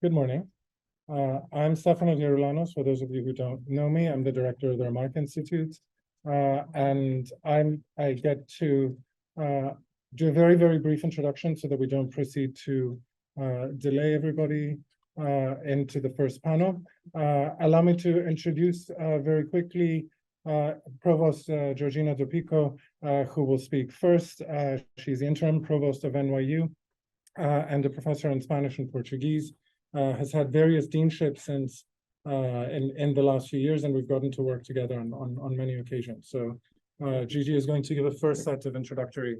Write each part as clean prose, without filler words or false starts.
Good morning. I'm Stefanos Geroulanos. For those of you who don't know me, I'm the director of the Remark Institute. And I get to do a very, very brief introduction so that we don't proceed to delay everybody into the first panel. Allow me to introduce very quickly Provost Georgina Dopico, who will speak first. She's the interim provost of NYU and a professor in Spanish and Portuguese. Has had various deanships since in the last few years, and we've gotten to work together on many occasions. So Gigi is going to give a first set of introductory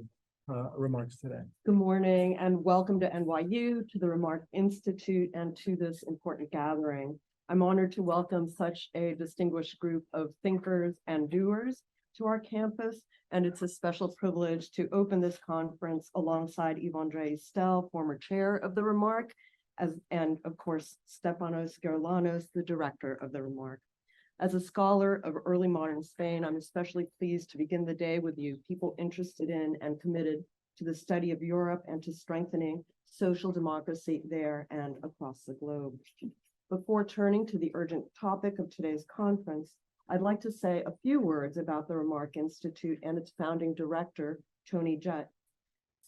remarks today. Good morning and welcome to NYU, to the Remark Institute, and to this important gathering. I'm honored to welcome such a distinguished group of thinkers and doers to our campus, and it's a special privilege to open this conference alongside Yves-André Istel, former chair of the Remark, and of course, Stefanos Geroulanos, the director of the Remark. As a scholar of early modern Spain, I'm especially pleased to begin the day with you, people interested in and committed to the study of Europe and to strengthening social democracy there and across the globe. Before turning to the urgent topic of today's conference, I'd like to say a few words about the Remark Institute and its founding director, Tony Judt.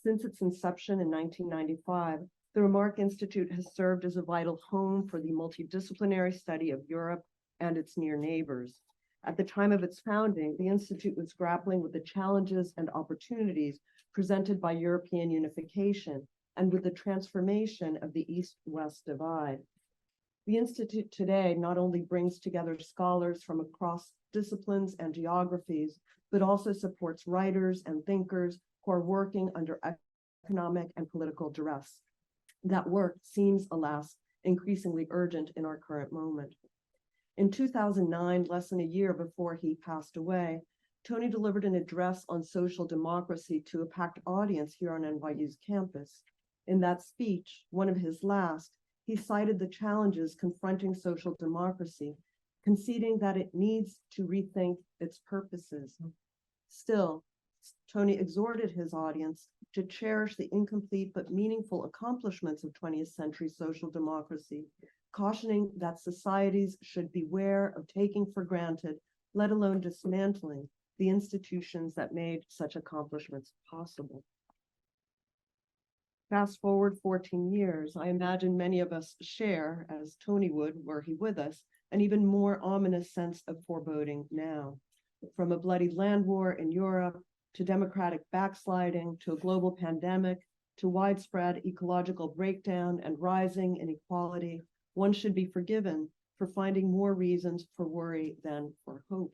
Since its inception in 1995, the Remark Institute has served as a vital home for the multidisciplinary study of Europe and its near neighbors. At the time of its founding, the Institute was grappling with the challenges and opportunities presented by European unification and with the transformation of the East-West divide. The Institute today not only brings together scholars from across disciplines and geographies, but also supports writers and thinkers who are working under economic and political duress. That work seems, alas, increasingly urgent in our current moment. In 2009, less than a year before he passed away, Tony delivered an address on social democracy to a packed audience here on NYU's campus. In that speech, one of his last, he cited the challenges confronting social democracy, conceding that it needs to rethink its purposes. Still, Tony exhorted his audience to cherish the incomplete but meaningful accomplishments of 20th century social democracy, cautioning that societies should beware of taking for granted, let alone dismantling, the institutions that made such accomplishments possible. Fast forward 14 years, I imagine many of us share, as Tony would were he with us, an even more ominous sense of foreboding now. From a bloody land war in Europe, to democratic backsliding, to a global pandemic, to widespread ecological breakdown and rising inequality, one should be forgiven for finding more reasons for worry than for hope.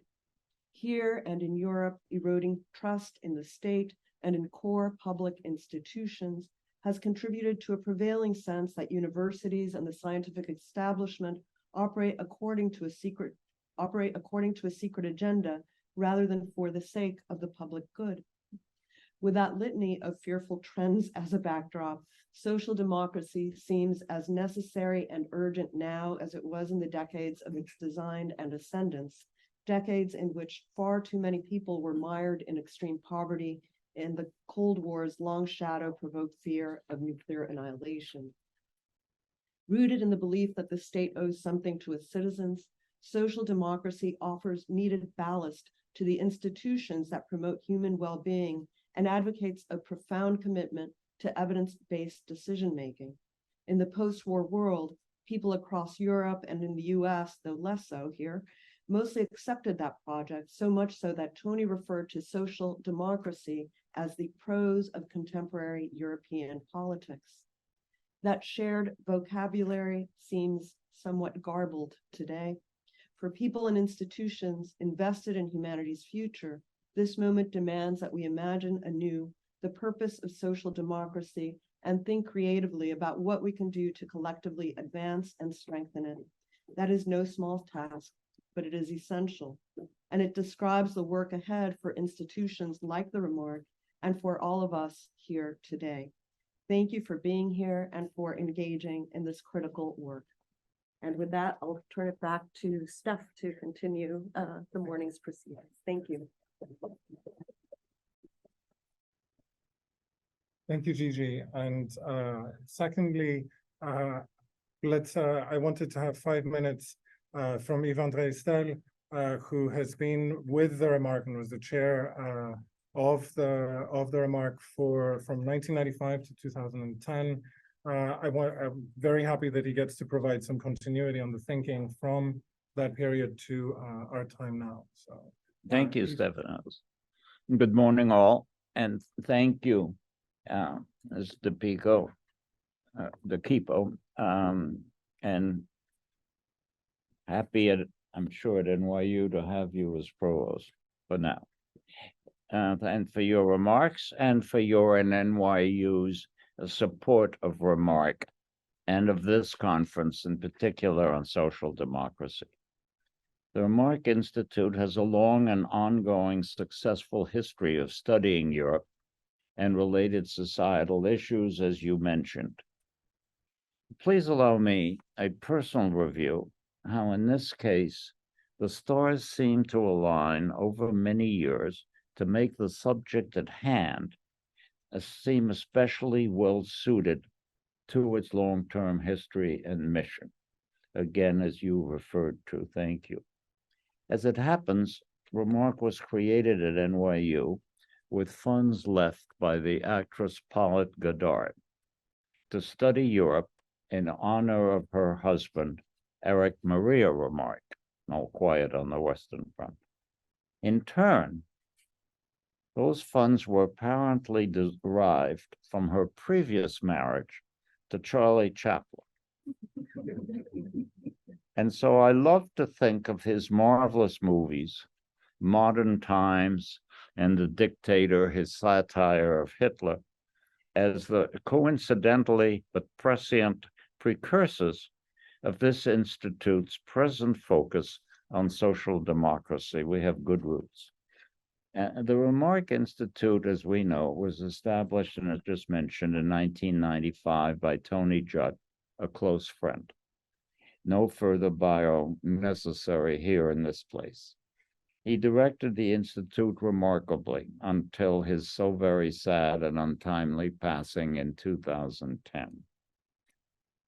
Here and in Europe, eroding trust in the state and in core public institutions has contributed to a prevailing sense that universities and the scientific establishment operate according to a secret agenda rather than for the sake of the public good. With that litany of fearful trends as a backdrop, social democracy seems as necessary and urgent now as it was in the decades of its design and ascendance, decades in which far too many people were mired in extreme poverty and the Cold War's long shadow provoked fear of nuclear annihilation. Rooted in the belief that the state owes something to its citizens, social democracy offers needed ballast to the institutions that promote human well-being and advocates a profound commitment to evidence-based decision-making. In the post-war world, people across Europe and in the US, though less so here, mostly accepted that project, so much so that Tony referred to social democracy as the prose of contemporary European politics. That shared vocabulary seems somewhat garbled today. For people and institutions invested in humanity's future, this moment demands that we imagine anew the purpose of social democracy and think creatively about what we can do to collectively advance and strengthen it. That is no small task, but it is essential, and it describes the work ahead for institutions like the Remark and for all of us here today. Thank you for being here and for engaging in this critical work. And with that, I'll turn it back to Steph to continue the morning's proceedings. Thank you. Thank you, Gigi. And secondly, I wanted to have 5 minutes from Yves-André Istel, who has been with the Remark and was the chair of the Remark from 1995 to 2010. I'm very happy that he gets to provide some continuity on the thinking from that period to our time now. So thank you, Stefanos. Good morning, all, and thank you, Ms. Dopico, Dopico, and happy I'm sure at NYU to have you as provost for now. And for your remarks and for your and NYU's support of Remark and of this conference in particular on social democracy. The Remark Institute has a long and ongoing successful history of studying Europe and related societal issues, as you mentioned. Please allow me a personal review how in this case the stars seem to align over many years to make the subject at hand seem especially well suited to its long-term history and mission. Again, as you referred to, thank you. As it happens, Remark was created at NYU with funds left by the actress Paolo Godard to study Europe in honor of her husband, Eric Maria Remark, all quiet on the Western Front. In turn, those funds were apparently derived from her previous marriage to Charlie Chaplin. And so I love to think of his marvelous movies, Modern Times and The Dictator, his satire of Hitler, as the coincidentally but prescient precursors of this institute's present focus on social democracy. We have good roots. The Remark Institute, as we know, was established and as just mentioned in 1995 by Tony Judd, a close friend. No further bio necessary here in this place. He directed the Institute remarkably until his so very sad and untimely passing in 2010.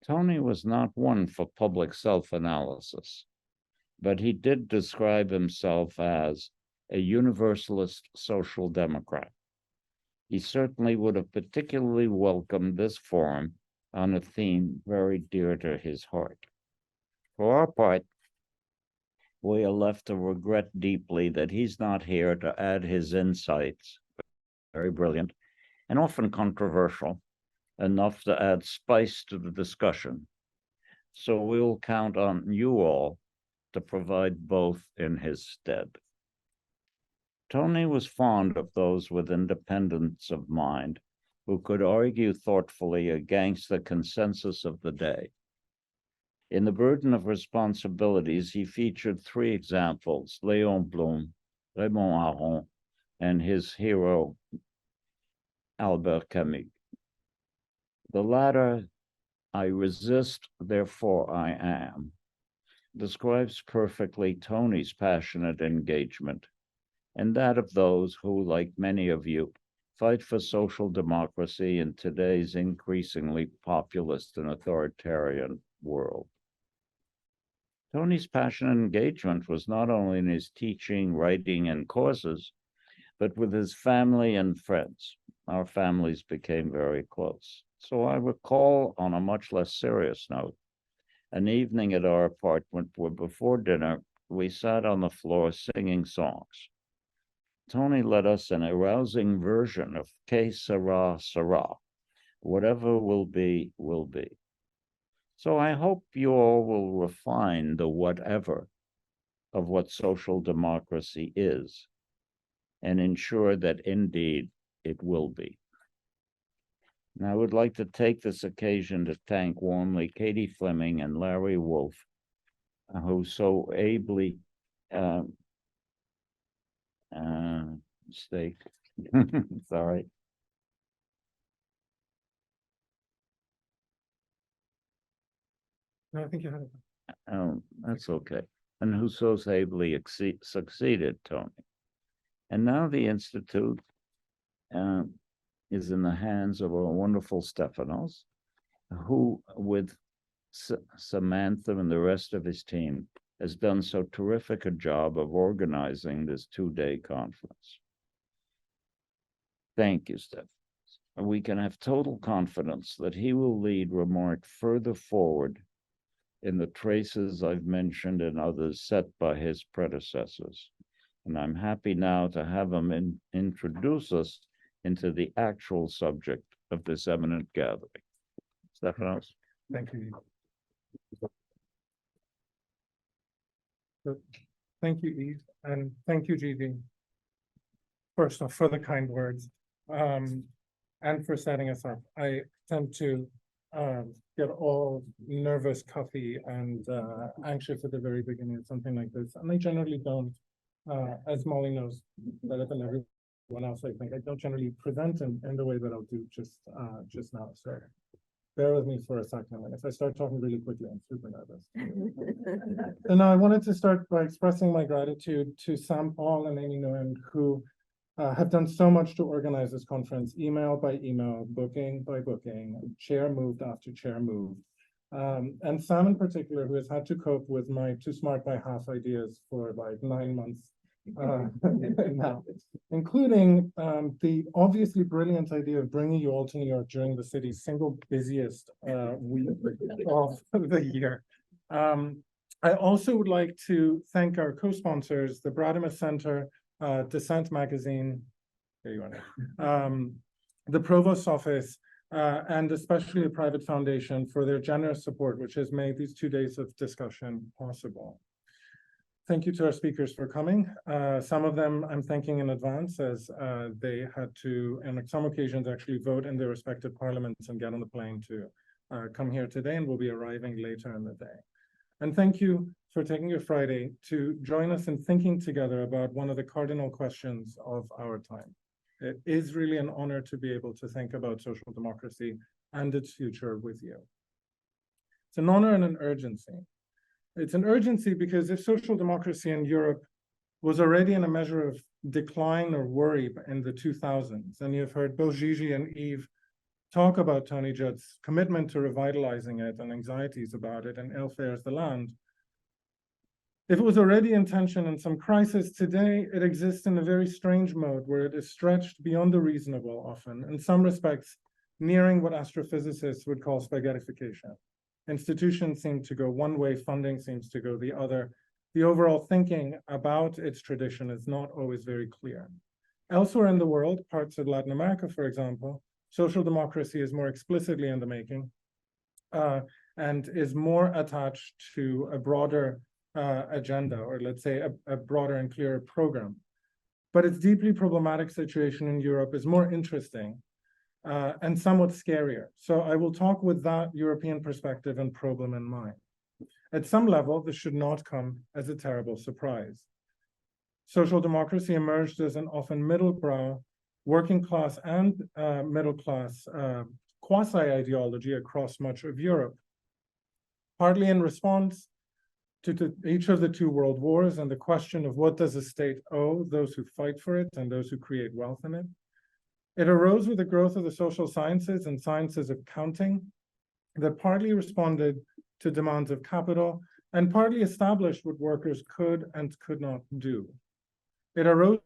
Tony was not one for public self-analysis, but he did describe himself as a universalist social democrat. He certainly would have particularly welcomed this forum on a theme very dear to his heart. For our part, we are left to regret deeply that he's not here to add his insights, very brilliant, and often controversial, enough to add spice to the discussion. So we'll count on you all to provide both in his stead. Tony was fond of those with independence of mind who could argue thoughtfully against the consensus of the day. In The Burden of Responsibilities, he featured 3 examples, Léon Blum, Raymond Aron, and his hero, Albert Camus. The latter, I resist, therefore I am, describes perfectly Tony's passionate engagement and that of those who, like many of you, fight for social democracy in today's increasingly populist and authoritarian world. Tony's passionate engagement was not only in his teaching, writing, and causes, but with his family and friends. Our families became very close. So I recall, on a much less serious note, an evening at our apartment where before dinner, we sat on the floor singing songs. Tony led us an arousing version of Que sera, sera. Whatever will be, will be. So I hope you all will refine the whatever of what social democracy is and ensure that indeed it will be. And I would like to take this occasion to thank warmly Katie Fleming and Larry Wolf, who so ably mistake. Sorry. No, I think you had it. Oh, that's okay. And who so ably succeeded, Tony. And now the Institute is in the hands of our wonderful Stefanos, who, with Samantha and the rest of his team has done so terrific a job of organizing this two-day conference. Thank you, Steph. We can have total confidence that he will lead Remark further forward in the traces I've mentioned and others set by his predecessors. And I'm happy now to have him introduce us into the actual subject of this eminent gathering. Stefanos. Thank you. So, thank you, Eve, and thank you, Gigi. First off, for the kind words, and for setting us up. I tend to get all nervous, cuffy, and anxious at the very beginning of something like this, and I generally don't. As Molly knows better than everyone else, I think I don't generally present in the way that I'll do just now. So bear with me for a second. And if I start talking really quickly, I'm super nervous. And now I wanted to start by expressing my gratitude to Sam, Paul, and Amy Nguyen, who have done so much to organize this conference, email by email, booking by booking, chair moved after chair moved. And Sam in particular, who has had to cope with my too smart by half ideas for like 9 months now, including the obviously brilliant idea of bringing you all to New York during the city's single busiest week of the year. I also would like to thank our co-sponsors, the Bradimus Center, Dissent Magazine, there you are, the Provost's office, and especially the private foundation for their generous support, which has made these 2 days of discussion possible. Thank you to our speakers for coming. Some of them I'm thanking in advance, as they had to, and on some occasions, actually vote in their respective parliaments and get on the plane to come here today, and will be arriving later in the day. And thank you for taking your Friday to join us in thinking together about one of the cardinal questions of our time. It is really an honor to be able to think about social democracy and its future with you. It's an honor and an urgency. It's an urgency because if social democracy in Europe was already in a measure of decline or worry in the 2000s, and you've heard both Gigi and Yves talk about Tony Judd's commitment to revitalizing it and anxieties about it, and ill fares the land. If it was already in tension and some crisis, today it exists in a very strange mode where it is stretched beyond the reasonable often, in some respects, nearing what astrophysicists would call spaghettification. Institutions seem to go one way, funding seems to go the other. The overall thinking about its tradition is not always very clear. Elsewhere in the world, parts of Latin America, for example, social democracy is more explicitly in the making and is more attached to a broader agenda, or let's say a broader and clearer program. But its deeply problematic situation in Europe is more interesting and somewhat scarier. So I will talk with that European perspective and problem in mind. At some level, this should not come as a terrible surprise. Social democracy emerged as an often middle-brow, working class and middle class quasi-ideology across much of Europe, partly in response to each of the two world wars and the question of what does a state owe those who fight for it and those who create wealth in it. It arose with the growth of the social sciences and sciences of counting that partly responded to demands of capital and partly established what workers could and could not do. It arose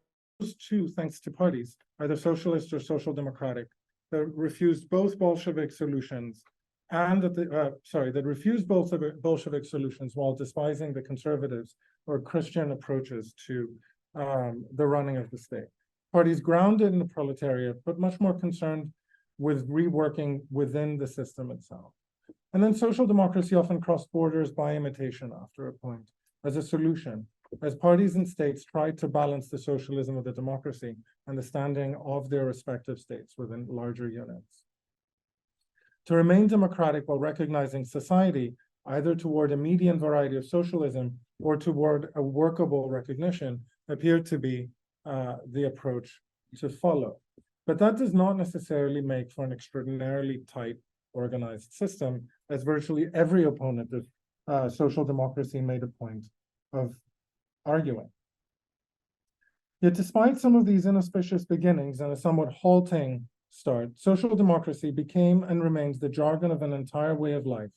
too thanks to parties, either socialist or social democratic, that refused both Bolshevik solutions and that refused both Bolshevik solutions while despising the conservatives or Christian approaches to the running of the state. Parties grounded in the proletariat, but much more concerned with reworking within the system itself. And then social democracy often crossed borders by imitation after a point as a solution, as parties and states tried to balance the socialism of the democracy and the standing of their respective states within larger units. To remain democratic while recognizing society, either toward a median variety of socialism or toward a workable recognition, appeared to be the approach to follow. But that does not necessarily make for an extraordinarily tight, organized system, as virtually every opponent of social democracy made a point of arguing. Yet despite some of these inauspicious beginnings and a somewhat halting start, social democracy became and remains the jargon of an entire way of life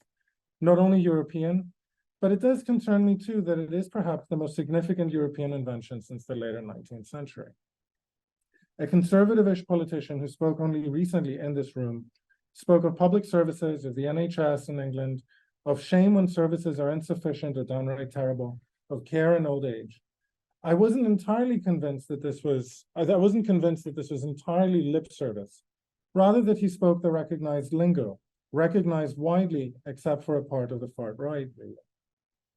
not only European, but it does concern me too that it is perhaps the most significant European invention since the later 19th century. A conservative-ish politician who spoke only recently in this room spoke of public services, of the NHS in England, of shame when services are insufficient or downright terrible, of care in old age. I wasn't convinced that this was entirely lip service, rather that he spoke the recognized lingo, recognized widely except for a part of the far right.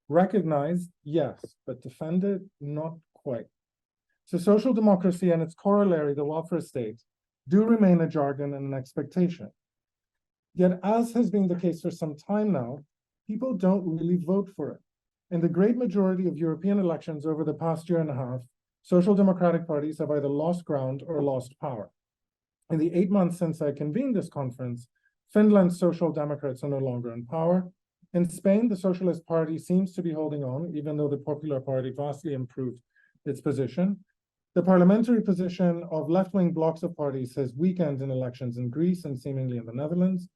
Recognized, yes, but defended, not quite. So social democracy and its corollary, the welfare state, do remain a jargon and an expectation. Yet, as has been the case for some time now, people don't really vote for it. In the great majority of European elections over the past year and a half, social democratic parties have either lost ground or lost power. In the 8 months since I convened this conference, Finland's social democrats are no longer in power. In Spain, the Socialist Party seems to be holding on, even though the Popular Party vastly improved its position. The parliamentary position of left-wing blocs of parties has weakened in elections in Greece and seemingly in the Netherlands.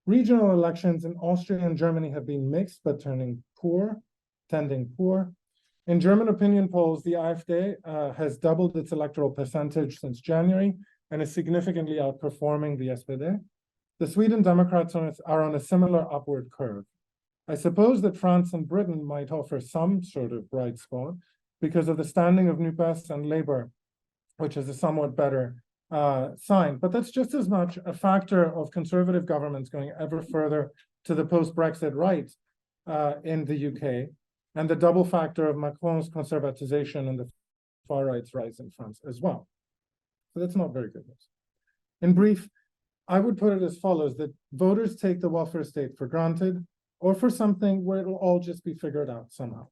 Regional elections in Austria and Germany have been mixed, but tending poor. In German opinion polls, the AfD has doubled its electoral percentage since January and is significantly outperforming the SPD. The Sweden Democrats are on a similar upward curve. I suppose that France and Britain might offer some sort of bright spot because of the standing of NUPES and Labour, which is a somewhat better sign. But that's just as much a factor of conservative governments going ever further to the post-Brexit right in the UK, and the double factor of Macron's conservatization and the far right's rise in France as well. So that's not very good news. In brief, I would put it as follows, that voters take the welfare state for granted or for something where it'll all just be figured out somehow.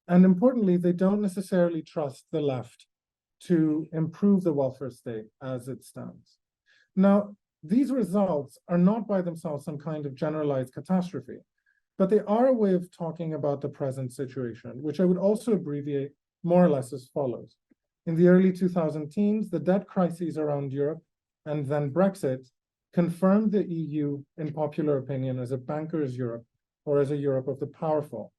And importantly, they don't necessarily trust the left to improve the welfare state as it stands. Now, these results are not by themselves some kind of generalized catastrophe, but they are a way of talking about the present situation, which I would also abbreviate more or less as follows. In the early 2010s, the debt crises around Europe and then Brexit confirmed the EU in popular opinion as a banker's Europe or as a Europe of the powerful.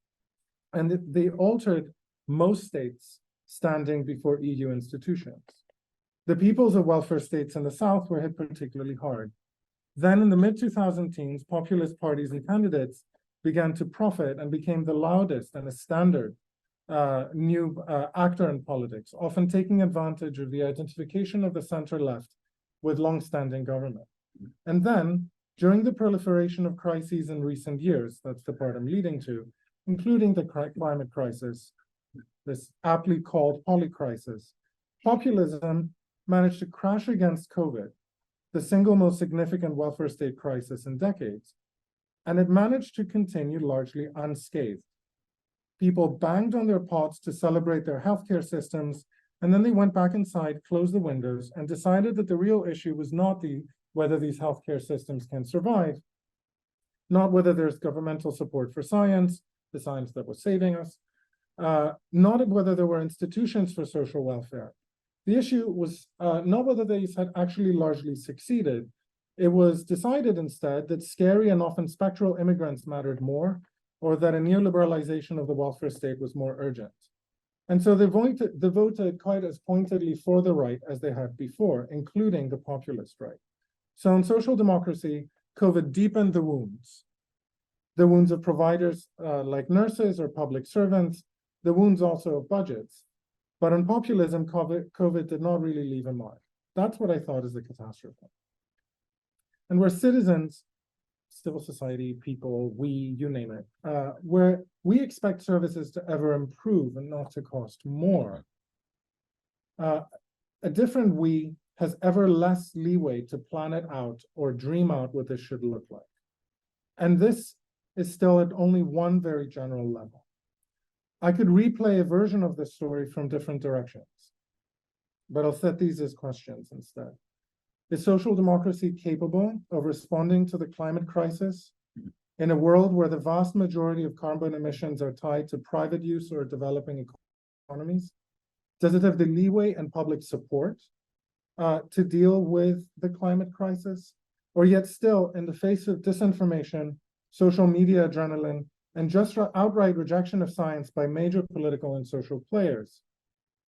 And they altered most states standing before EU institutions. The peoples of welfare states in the South were hit particularly hard. Then in the mid-2010s, populist parties and candidates began to profit and became the loudest and a standard new actor in politics, often taking advantage of the identification of the center-left with long-standing government. And then, during the proliferation of crises in recent years, that's the part I'm leading to, including the climate crisis, this aptly called polycrisis, populism managed to crash against COVID, the single most significant welfare state crisis in decades, and it managed to continue largely unscathed. People banged on their pots to celebrate their healthcare systems, and then they went back inside, closed the windows, and decided that the real issue was not whether these healthcare systems can survive, not whether there's governmental support for science, the science that was saving us, not whether there were institutions for social welfare. The issue was not whether these had actually largely succeeded. It was decided instead that scary and often spectral immigrants mattered more, or that a neoliberalization of the welfare state was more urgent. And so they voted quite as pointedly for the right as they had before, including the populist right. So in social democracy, COVID deepened the wounds of providers like nurses or public servants, the wounds also of budgets. But on populism, COVID did not really leave a mark. That's what I thought is the catastrophe. And where citizens, civil society, people, we, you name it, where we expect services to ever improve and not to cost more, a different we has ever less leeway to plan it out or dream out what this should look like. And this is still at only one very general level. I could replay a version of this story from different directions, but I'll set these as questions instead. Is social democracy capable of responding to the climate crisis in a world where the vast majority of carbon emissions are tied to private use or developing economies? Does it have the leeway and public support to deal with the climate crisis? Or yet still, in the face of disinformation, social media adrenaline, and just outright rejection of science by major political and social players?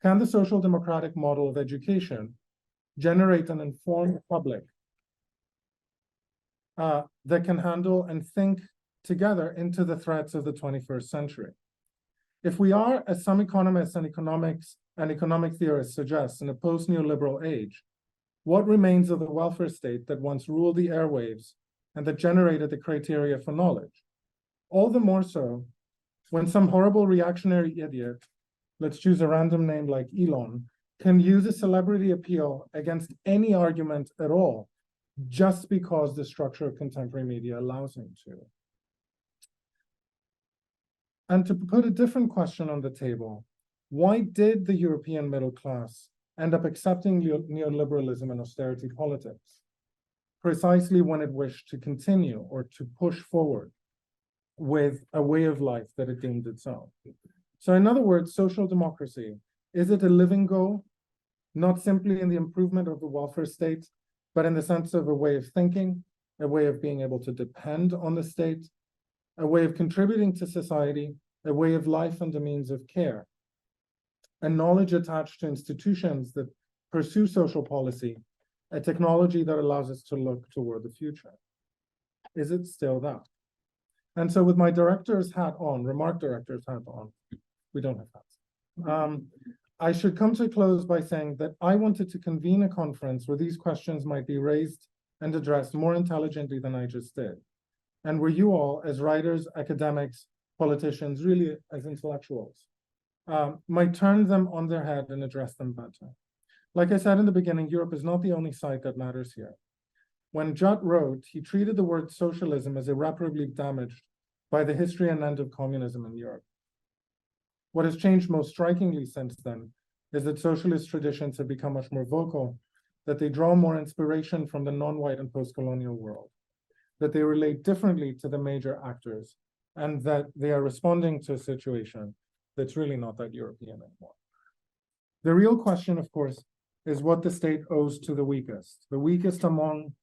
Can the social democratic model of education generate an informed public that can handle and think together into the threats of the 21st century? If we are, as some economists and economic theorists suggest, in a post-neoliberal age, what remains of the welfare state that once ruled the airwaves and that generated the criteria for knowledge? All the more so when some horrible reactionary idiot, let's choose a random name like Elon, can use a celebrity appeal against any argument at all just because the structure of contemporary media allows him to. And to put a different question on the table, why did the European middle class end up accepting neoliberalism and austerity politics? Precisely when it wished to continue or to push forward with a way of life that it deemed its own. So in other words, social democracy, is it a living goal, not simply in the improvement of the welfare state, but in the sense of a way of thinking, a way of being able to depend on the state, a way of contributing to society, a way of life and a means of care, and knowledge attached to institutions that pursue social policy, a technology that allows us to look toward the future? Is it still that? And so with my director's hat on, remark director's hat on, we don't have hats. I should come to a close by saying that I wanted to convene a conference where these questions might be raised and addressed more intelligently than I just did. And where you all, as writers, academics, politicians, really as intellectuals, might turn them on their head and address them better. Like I said in the beginning, Europe is not the only site that matters here. When Judd wrote, he treated the word socialism as irreparably damaged by the history and end of communism in Europe. What has changed most strikingly since then is that socialist traditions have become much more vocal, that they draw more inspiration from the non-white and post-colonial world, that they relate differently to the major actors, and that they are responding to a situation that's really not that European anymore. The real question, of course, is what the state owes to the weakest among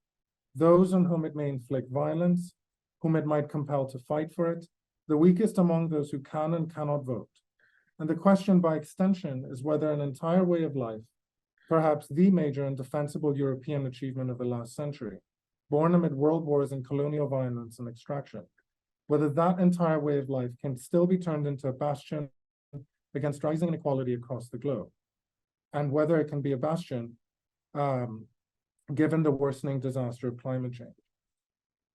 those on whom it may inflict violence, whom it might compel to fight for it, the weakest among those who can and cannot vote. And the question by extension is whether an entire way of life, perhaps the major and defensible European achievement of the last century, born amid world wars and colonial violence and extraction, whether that entire way of life can still be turned into a bastion against rising inequality across the globe, and whether it can be a bastion given the worsening disaster of climate change.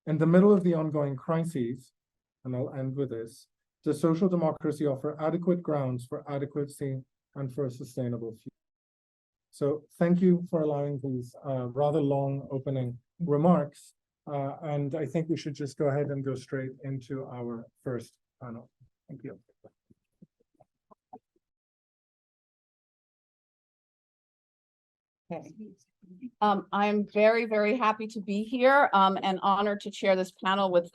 In the middle of the ongoing crises, and I'll end with this, does social democracy offer adequate grounds for adequacy and for a sustainable future? So thank you for allowing these rather long opening remarks. And I think we should just go ahead and go straight into our first panel. Thank you. Okay. I'm very, very happy to be here and honored to chair this panel with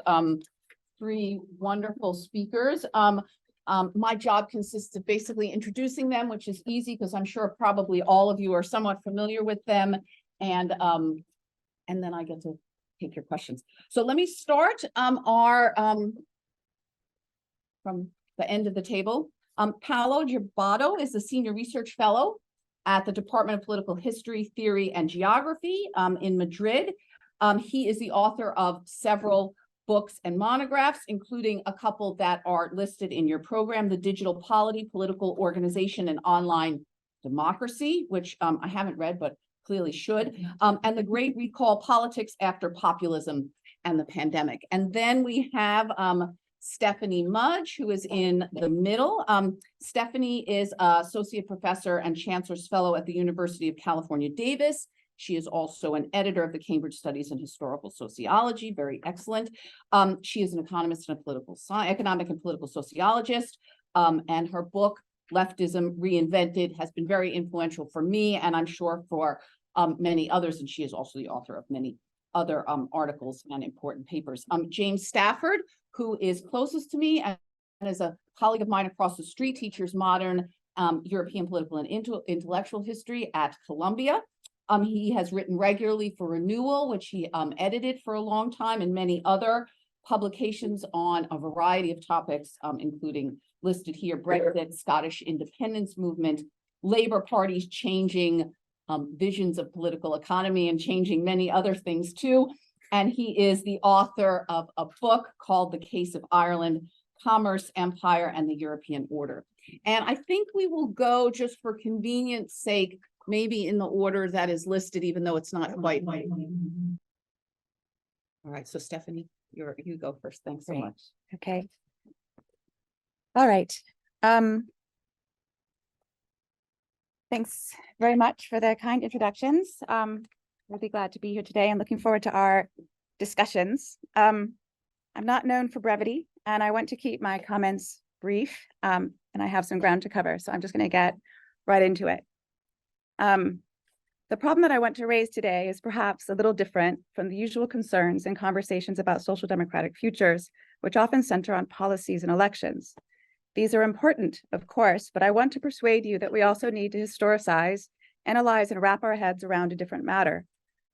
three wonderful speakers. My job consists of basically introducing them, which is easy because I'm sure probably all of you are somewhat familiar with them. And then I get to take your questions. So let me start from the end of the table. Paolo Gerbaudo is a senior research fellow at the Department of Political History, Theory, and Geography in Madrid. He is the author of several books and monographs, including a couple that are listed in your program, The Digital Polity, Political Organization, and Online Democracy, which I haven't read, but clearly should, and The Great Recall, Politics After Populism and the Pandemic. And then we have Stephanie Mudge, who is in the middle. Stephanie is Associate Professor and Chancellor's Fellow at the University of California, Davis. She is also an editor of the Cambridge Studies in Historical Sociology, very excellent. She is an economist and a economic and political sociologist, and her book, Leftism Reinvented, has been very influential for me, and I'm sure for many others, and she is also the author of many other articles and important papers. James Stafford, who is closest to me and is a colleague of mine across the street, teaches modern European political and intellectual history at Columbia. He has written regularly for Renewal, which he edited for a long time, and many other publications on a variety of topics, including listed here, Brexit, Scottish independence movement, Labour Party's changing visions of political economy and changing many other things too. And he is the author of a book called The Case of Ireland, Commerce, Empire, and the European Order. And I think we will go, just for convenience sake, maybe in the order that is listed, even though it's not quite. All right, so Stephanie, you go first. Thanks so much. Okay. All right. Thanks very much for the kind introductions. Really glad to be here today and looking forward to our discussions. I'm not known for brevity, and I want to keep my comments brief, and I have some ground to cover, so I'm just going to get right into it. The problem that I want to raise today is perhaps a little different from the usual concerns and conversations about social democratic futures, which often center on policies and elections. These are important, of course, but I want to persuade you that we also need to historicize, analyze, and wrap our heads around a different matter: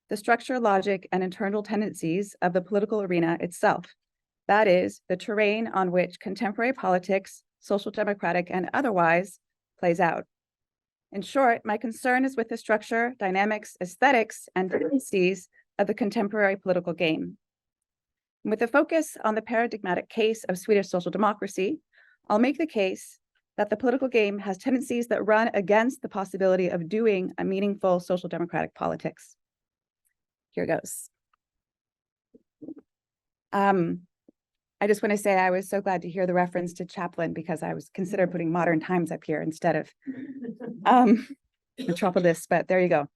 the structure, logic, and internal tendencies of the political arena itself. That is, the terrain on which contemporary politics, social democratic and otherwise, plays out. In short, my concern is with the structure, dynamics, aesthetics, and tendencies of the contemporary political game. With a focus on the paradigmatic case of Swedish social democracy, I'll make the case that the political game has tendencies that run against the possibility of doing a meaningful social democratic politics. Here goes. I just want to say I was so glad to hear the reference to Chaplin, because I was considering putting modern times up here instead of Metropolis, but there you go.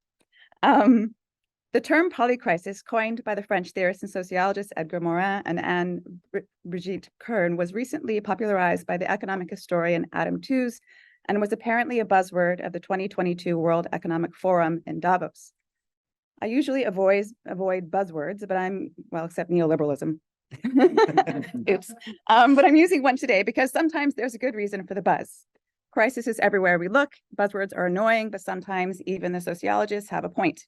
The term polycrisis, coined by the French theorists and sociologists Edgar Morin and Anne-Brigitte Kern, was recently popularized by the economic historian Adam Tooze and was apparently a buzzword of the 2022 World Economic Forum in Davos. I usually avoid buzzwords, but except neoliberalism. Oops. But I'm using one today because sometimes there's a good reason for the buzz. Crisis is everywhere we look. Buzzwords are annoying, but sometimes even the sociologists have a point.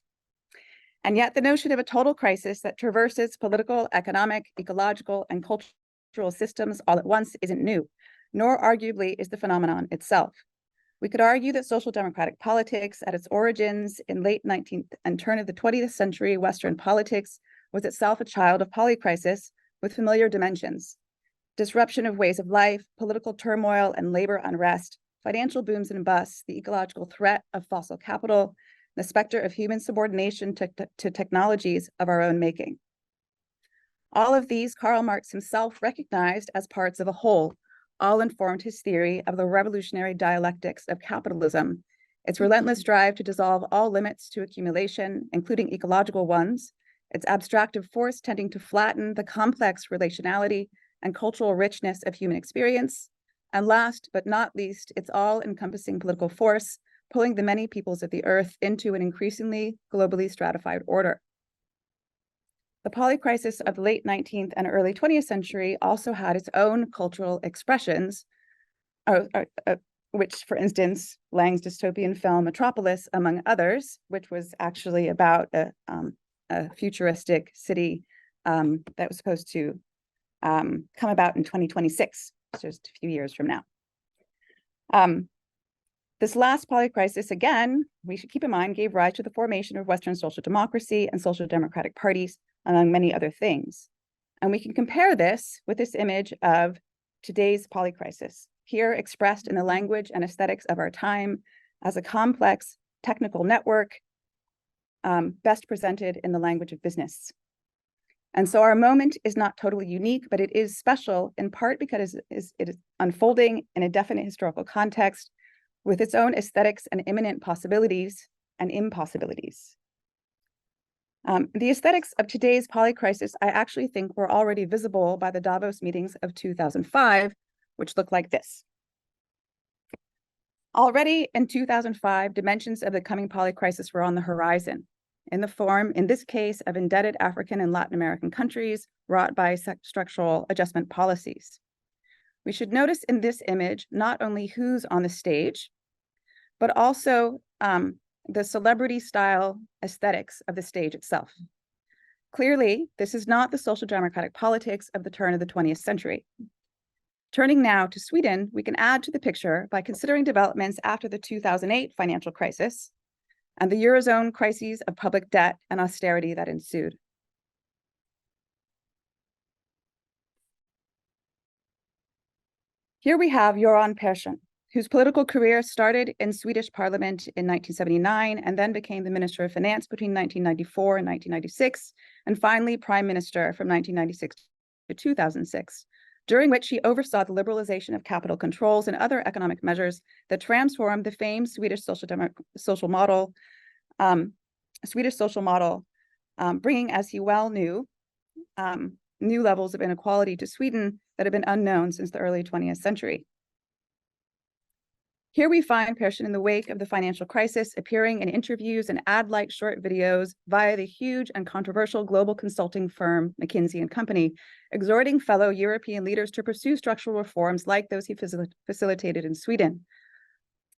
And yet the notion of a total crisis that traverses political, economic, ecological, and cultural systems all at once isn't new, nor arguably is the phenomenon itself. We could argue that social democratic politics at its origins in late 19th and turn of the 20th century Western politics was itself a child of polycrisis with familiar dimensions: disruption of ways of life, political turmoil and labor unrest, financial booms and busts, the ecological threat of fossil capital, the specter of human subordination to technologies of our own making. All of these Karl Marx himself recognized as parts of a whole, all informed his theory of the revolutionary dialectics of capitalism, its relentless drive to dissolve all limits to accumulation, including ecological ones, its abstractive force tending to flatten the complex relationality and cultural richness of human experience, and last but not least, its all-encompassing political force, pulling the many peoples of the earth into an increasingly globally stratified order. The polycrisis of the late 19th and early 20th century also had its own cultural expressions, which, for instance, Lang's dystopian film Metropolis, among others, which was actually about a futuristic city that was supposed to come about in 2026, just a few years from now. This last polycrisis, again, we should keep in mind, gave rise to the formation of Western social democracy and social democratic parties, among many other things. And we can compare this with this image of today's polycrisis, here expressed in the language and aesthetics of our time as a complex technical network, best presented in the language of business. And so our moment is not totally unique, but it is special in part because it is unfolding in a definite historical context with its own aesthetics and imminent possibilities and impossibilities. The aesthetics of today's polycrisis, I actually think, were already visible by the Davos meetings of 2005, which look like this. Already in 2005, dimensions of the coming polycrisis were on the horizon, in the form, in this case, of indebted African and Latin American countries wrought by structural adjustment policies. We should notice in this image not only who's on the stage, but also the celebrity style aesthetics of the stage itself. Clearly, this is not the social democratic politics of the turn of the 20th century. Turning now to Sweden, we can add to the picture by considering developments after the 2008 financial crisis and the Eurozone crises of public debt and austerity that ensued. Here we have Göran Persson, whose political career started in Swedish parliament in 1979 and then became the Minister of Finance between 1994 and 1996, and finally Prime Minister from 1996 to 2006, during which he oversaw the liberalization of capital controls and other economic measures that transformed the famed Swedish social model, bringing, as he well knew, new levels of inequality to Sweden that have been unknown since the early 20th century. Here we find Persson in the wake of the financial crisis, appearing in interviews and ad-like short videos via the huge and controversial global consulting firm McKinsey & Company, exhorting fellow European leaders to pursue structural reforms like those he facilitated in Sweden,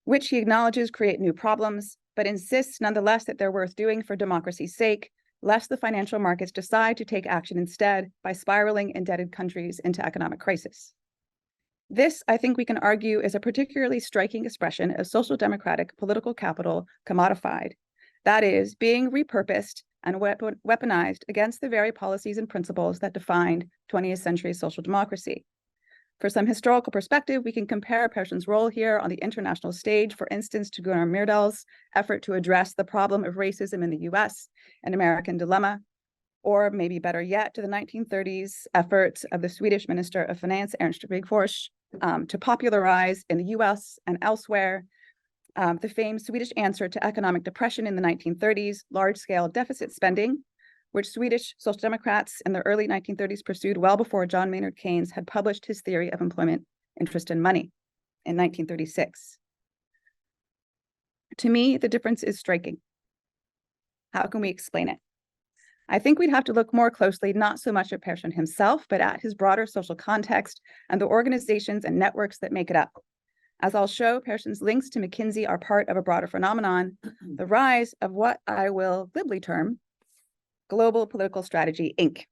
which he acknowledges create new problems, but insists nonetheless that they're worth doing for democracy's sake, lest the financial markets decide to take action instead by spiraling indebted countries into economic crisis. This, I think we can argue, is a particularly striking expression of social democratic political capital commodified, that is, being repurposed and weaponized against the very policies and principles that defined 20th century social democracy. For some historical perspective, we can compare Persson's role here on the international stage, for instance, to Gunnar Myrdal's effort to address the problem of racism in the US, an American dilemma, or maybe better yet, to the 1930s efforts of the Swedish Minister of Finance, Ernst Wigforss, to popularize in the US and elsewhere the famed Swedish answer to economic depression in the 1930s, large-scale deficit spending, which Swedish Social Democrats in the early 1930s pursued well before John Maynard Keynes had published his theory of employment, interest, and money in 1936. To me, the difference is striking. How can we explain it? I think we'd have to look more closely, not so much at Persson himself, but at his broader social context and the organizations and networks that make it up. As I'll show, Persson's links to McKinsey are part of a broader phenomenon, the rise of what I will glibly term Global Political Strategy, Inc.,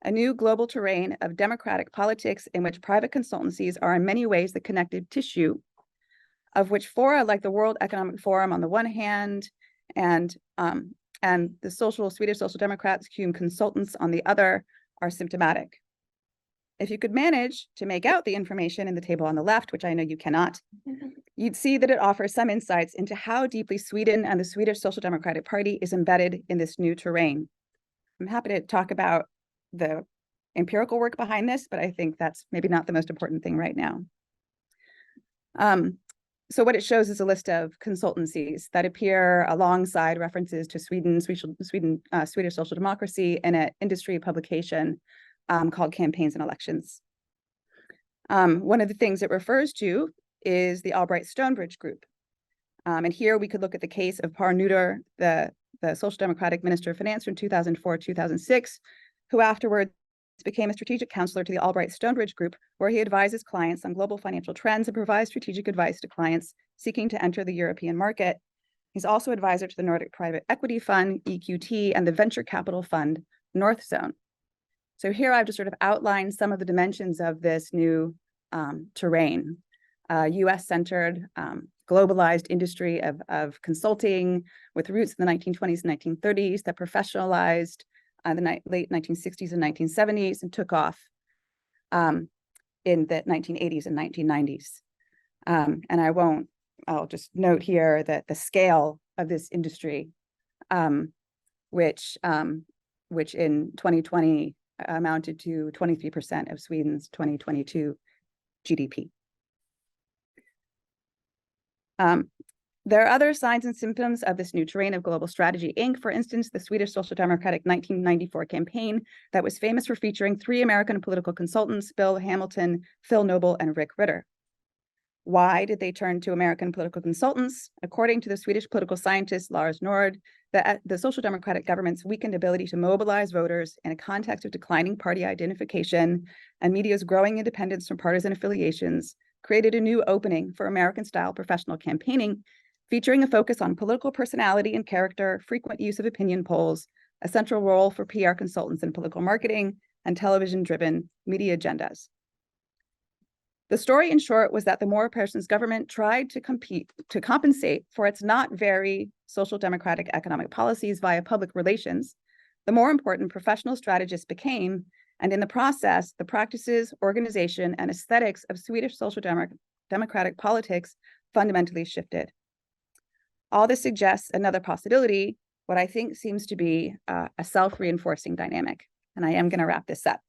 a new global terrain of democratic politics in which private consultancies are in many ways the connective tissue, of which fora like the World Economic Forum on the one hand, and the Swedish Social Democrats, Hume Consultants on the other, are symptomatic. If you could manage to make out the information in the table on the left, which I know you cannot, you'd see that it offers some insights into how deeply Sweden and the Swedish Social Democratic Party is embedded in this new terrain. I'm happy to talk about the empirical work behind this, but I think that's maybe not the most important thing right now. So what it shows is a list of consultancies that appear alongside references to Swedish social democracy in an industry publication called Campaigns and Elections. One of the things it refers to is the Albright-Stonebridge Group. And here we could look at the case of Par Nuder, the Social Democratic Minister of Finance from 2004-2006, who afterwards became a strategic counselor to the Albright-Stonebridge Group, where he advises clients on global financial trends and provides strategic advice to clients seeking to enter the European market. He's also advisor to the Nordic Private Equity Fund, EQT, and the venture capital fund, North Zone. So here I've just sort of outlined some of the dimensions of this new terrain, US-centered, globalized industry of consulting with roots in the 1920s and 1930s that professionalized the late 1960s and 1970s and took off in the 1980s and 1990s. And I'll just note here that the scale of this industry, which in 2020 amounted to 23% of Sweden's 2022 GDP. There are other signs and symptoms of this new terrain of global strategy, Inc. For instance, the Swedish Social Democratic 1994 campaign that was famous for featuring 3 American political consultants, Bill Hamilton, Phil Noble, and Rick Ritter. Why did they turn to American political consultants? According to the Swedish political scientist Lars Nord, the Social Democratic government's weakened ability to mobilize voters in a context of declining party identification and media's growing independence from partisan affiliations created a new opening for American-style professional campaigning, featuring a focus on political personality and character, frequent use of opinion polls, a central role for PR consultants in political marketing, and television-driven media agendas. The story, in short, was that the more person's government tried to compensate for its not very social democratic economic policies via public relations, the more important professional strategists became, and in the process, the practices, organization, and aesthetics of Swedish social democratic politics fundamentally shifted. All this suggests another possibility, what I think seems to be a self-reinforcing dynamic. And I am going to wrap this up.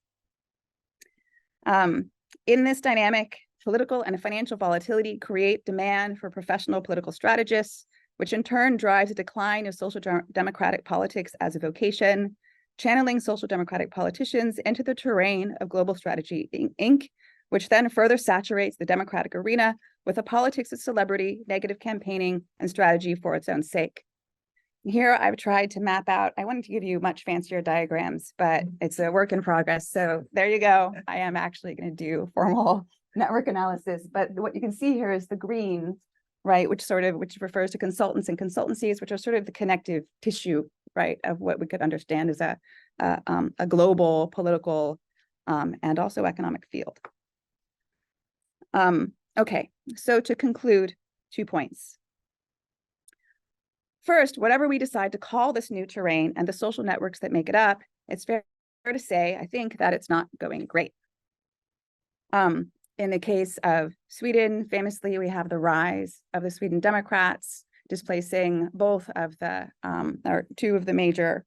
In this dynamic, political and financial volatility create demand for professional political strategists, which in turn drives a decline of social democratic politics as a vocation, channeling social democratic politicians into the terrain of global strategy Inc., which then further saturates the democratic arena with a politics of celebrity, negative campaigning, and strategy for its own sake. Here I've tried to map out, I wanted to give you much fancier diagrams, but it's a work in progress. So there you go. I am actually going to do formal network analysis, but what you can see here is the green, right, which refers to consultants and consultancies, which are sort of the connective tissue, right, of what we could understand as a global political and also economic field. Okay, so to conclude, 2 points. First, whatever we decide to call this new terrain and the social networks that make it up, it's fair to say, I think, that it's not going great. In the case of Sweden, famously, we have the rise of the Sweden Democrats, displacing both of the, or two of the major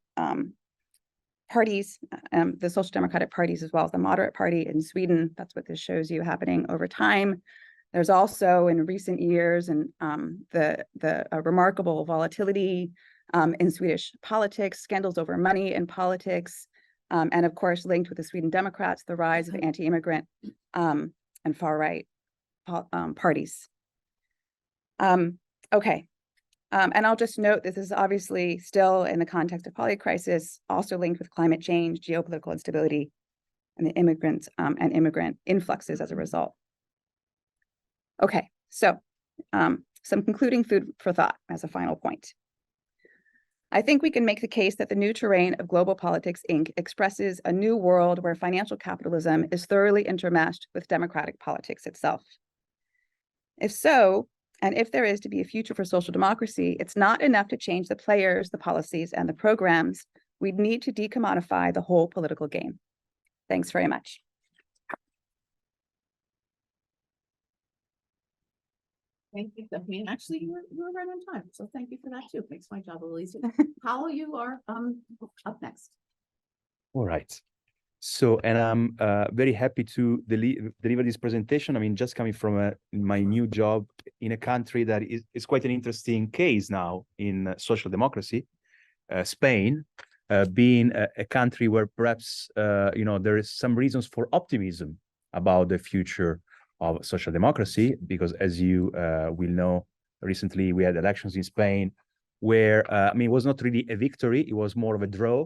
parties, the social democratic parties, as well as the moderate party in Sweden. That's what this shows you happening over time. There's also in recent years and the remarkable volatility in Swedish politics, scandals over money in politics, and of course linked with the Sweden Democrats, the rise of anti-immigrant and far-right parties. Okay, and I'll just note this is obviously still in the context of polycrisis, also linked with climate change, geopolitical instability, and the immigrant influxes as a result. Okay, so some concluding food for thought as a final point. I think we can make the case that the new terrain of global politics, Inc. expresses a new world where financial capitalism is thoroughly intermeshed with democratic politics itself. If so, and if there is to be a future for social democracy, it's not enough to change the players, the policies, and the programs. We'd need to decommodify the whole political game. Thanks very much. Thank you, Stephanie. And actually, you were right on time. So thank you for that too. It makes my job a little easier. Paolo, you are up next. All right. So, and I'm very happy to deliver this presentation. I mean, just coming from my new job in a country that is quite an interesting case now in social democracy, Spain, being a country where perhaps, there is some reasons for optimism about the future of social democracy, because as you will know, recently we had elections in Spain where, it was not really a victory, it was more of a draw,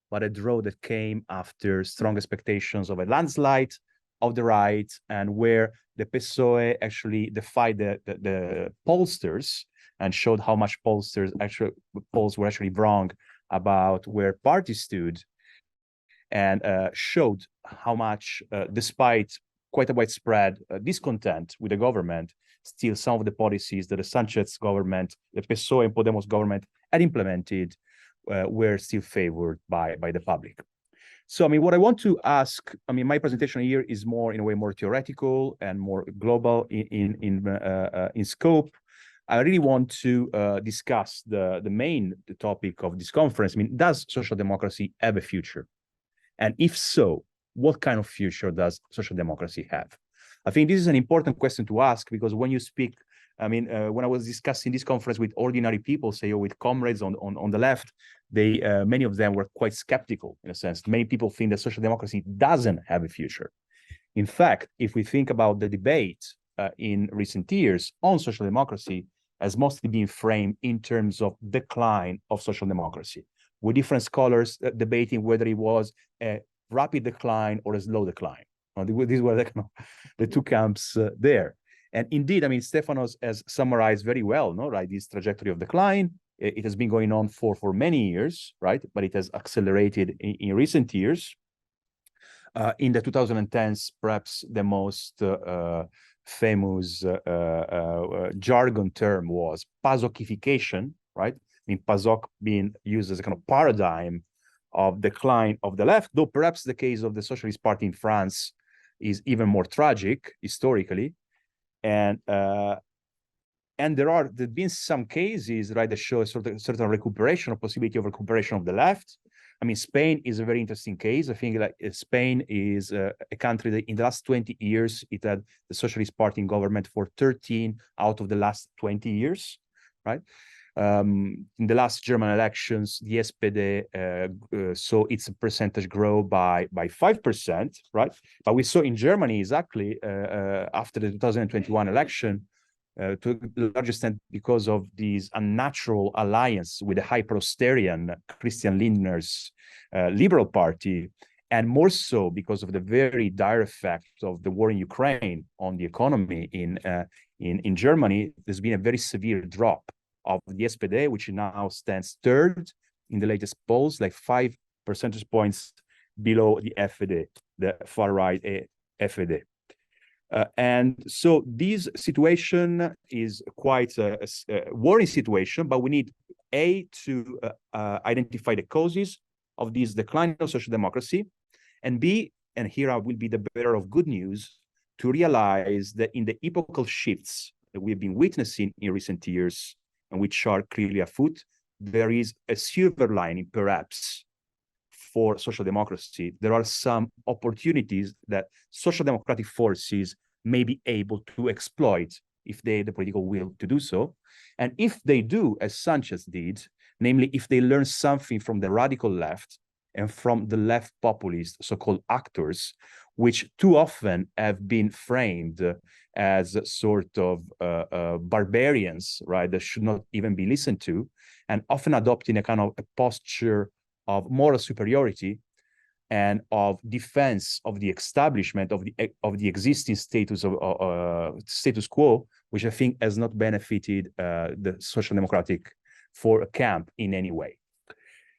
but a draw that came after strong expectations of a landslide of the right, and where the PSOE actually defied the pollsters and showed how much polls were actually wrong about where parties stood, and showed how much, despite quite a widespread discontent with the government, still some of the policies that the Sanchez government, the PSOE and Podemos government had implemented were still favored by the public. So, what I want to ask, my presentation here is more, in a way, more theoretical and more global in scope. I really want to discuss the main topic of this conference. Does social democracy have a future? And if so, what kind of future does social democracy have? I think this is an important question to ask, because when you speak, when I was discussing this conference with ordinary people, say, or with comrades on the left, many of them were quite skeptical, in a sense. Many people think that social democracy doesn't have a future. In fact, if we think about the debate in recent years on social democracy, has mostly been framed in terms of decline of social democracy, with different scholars debating whether it was a rapid decline or a slow decline. These were the two camps there. And indeed, Stefanos has summarized very well, right, this trajectory of decline. It has been going on for many years, right? But it has accelerated in recent years. In the 2010s, perhaps the most famous jargon term was PASOKification, right? I mean, PASOK being used as a kind of paradigm of decline of the left, though perhaps the case of the Socialist Party in France is even more tragic historically. And there've been some cases, right, that show a certain recuperation or possibility of recuperation of the left. I mean, Spain is a very interesting case. I think like Spain is a country that in the last 20 years, it had the Socialist Party in government for 13 out of the last 20 years, right? In the last German elections, the SPD saw its percentage grow by 5%, right? But we saw in Germany exactly after the 2021 election, to a large extent because of this unnatural alliance with the hyper-austerian Christian Lindner's Liberal Party, and more so because of the very dire effect of the war in Ukraine on the economy in Germany. There's been a very severe drop of the SPD, which now stands third in the latest polls, like 5 percentage points below the FD, the far-right FD. And so this situation is quite a worrying situation, but we need to identify the causes of this decline of social democracy, and B, and here I will be the bearer of good news, to realize that in the epochal shifts that we've been witnessing in recent years, and which are clearly afoot, there is a silver lining, perhaps, for social democracy. There are some opportunities that social democratic forces may be able to exploit if they have the political will to do so. And if they do, as Sanchez did, namely if they learn something from the radical left and from the left populist so-called actors, which too often have been framed as sort of barbarians, right, that should not even be listened to, and often adopting a kind of a posture of moral superiority and of defense of the establishment of the existing status of status quo, which I think has not benefited the social democratic camp in any way.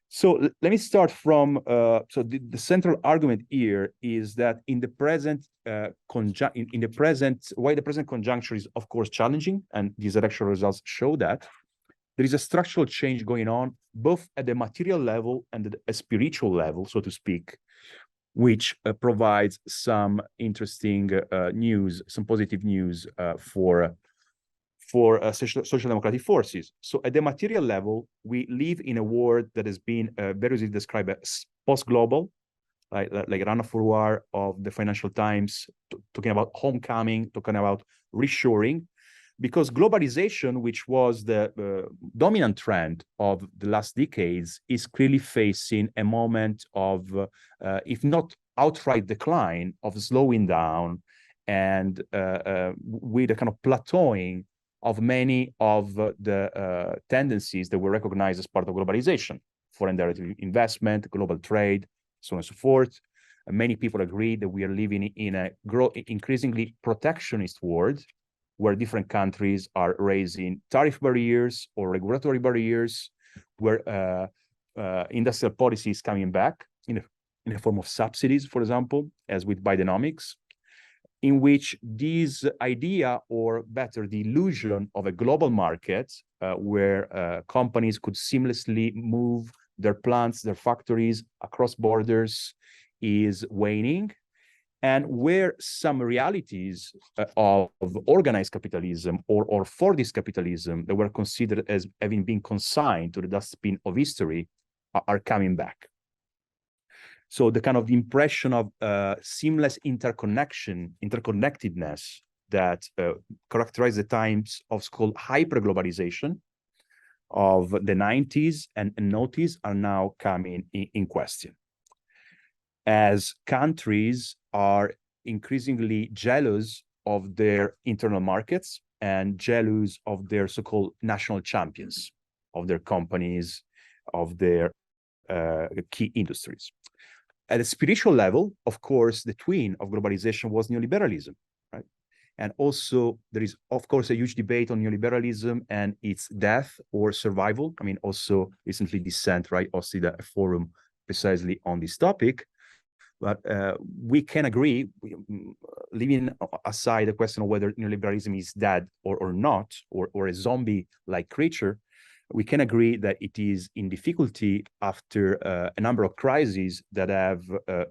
So let me start from so the central argument here is that in the present while the present conjuncture is of course challenging, and these election results show that, there is a structural change going on both at the material level and at a spiritual level, so to speak, which provides some interesting news, some positive news for social democratic forces. So at the material level, we live in a world that has been very easily described as post-global, like Rana Forward of the Financial Times, talking about homecoming, talking about reshoring, because globalization, which was the dominant trend of the last decades, is clearly facing a moment of, if not outright decline, of slowing down and with a kind of plateauing of many of the tendencies that were recognized as part of globalization, foreign direct investment, global trade, so on and so forth. And many people agree that we are living in a increasingly protectionist world, where different countries are raising tariff barriers or regulatory barriers, where industrial policy is coming back in the form of subsidies, for example, as with Bidenomics, in which this idea, or better, the illusion of a global market where companies could seamlessly move their plants, their factories across borders, is waning, and where some realities of organized capitalism or Fordist capitalism that were considered as having been consigned to the dustbin of history are coming back. So the kind of impression of seamless interconnectedness that characterized the times of so-called hyperglobalization of the 90s and noughties are now coming in question, as countries are increasingly jealous of their internal markets and jealous of their so-called national champions, of their companies, of their key industries. At a spiritual level, of course, the twin of globalization was neoliberalism, right? And also there is, of course, a huge debate on neoliberalism and its death or survival. I mean, also recently Dissent, right, hosted a forum precisely on this topic. But we can agree, leaving aside the question of whether neoliberalism is dead or not, or a zombie-like creature, we can agree that it is in difficulty after a number of crises that have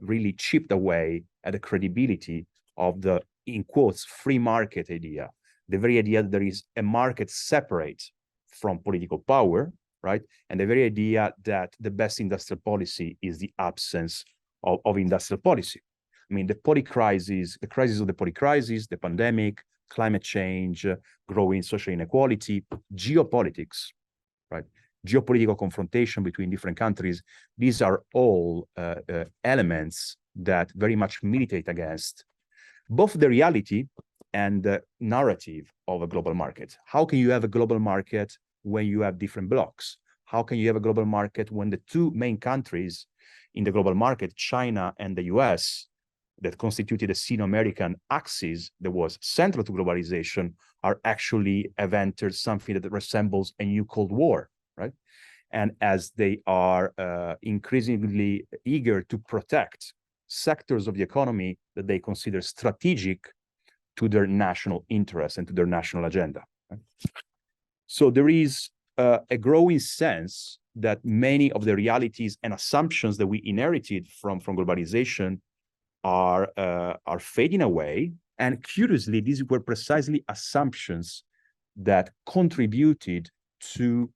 really chipped away at the credibility of the, in quotes, free market idea, the very idea that there is a market separate from political power, right? And the very idea that the best industrial policy is the absence of industrial policy. I mean, the crisis of the polycrisis, the pandemic, climate change, growing social inequality, geopolitics, right? Geopolitical confrontation between different countries. These are all elements that very much militate against both the reality and the narrative of a global market. How can you have a global market when you have different blocks? How can you have a global market when the two main countries in the global market, China and the US, that constituted a Sino-American axis that was central to globalization, are actually have entered something that resembles a new Cold War, right? And as they are increasingly eager to protect sectors of the economy that they consider strategic to their national interests and to their national agenda. Right? So there is a growing sense that many of the realities and assumptions that we inherited from globalization are fading away. And curiously, these were precisely assumptions that contributed to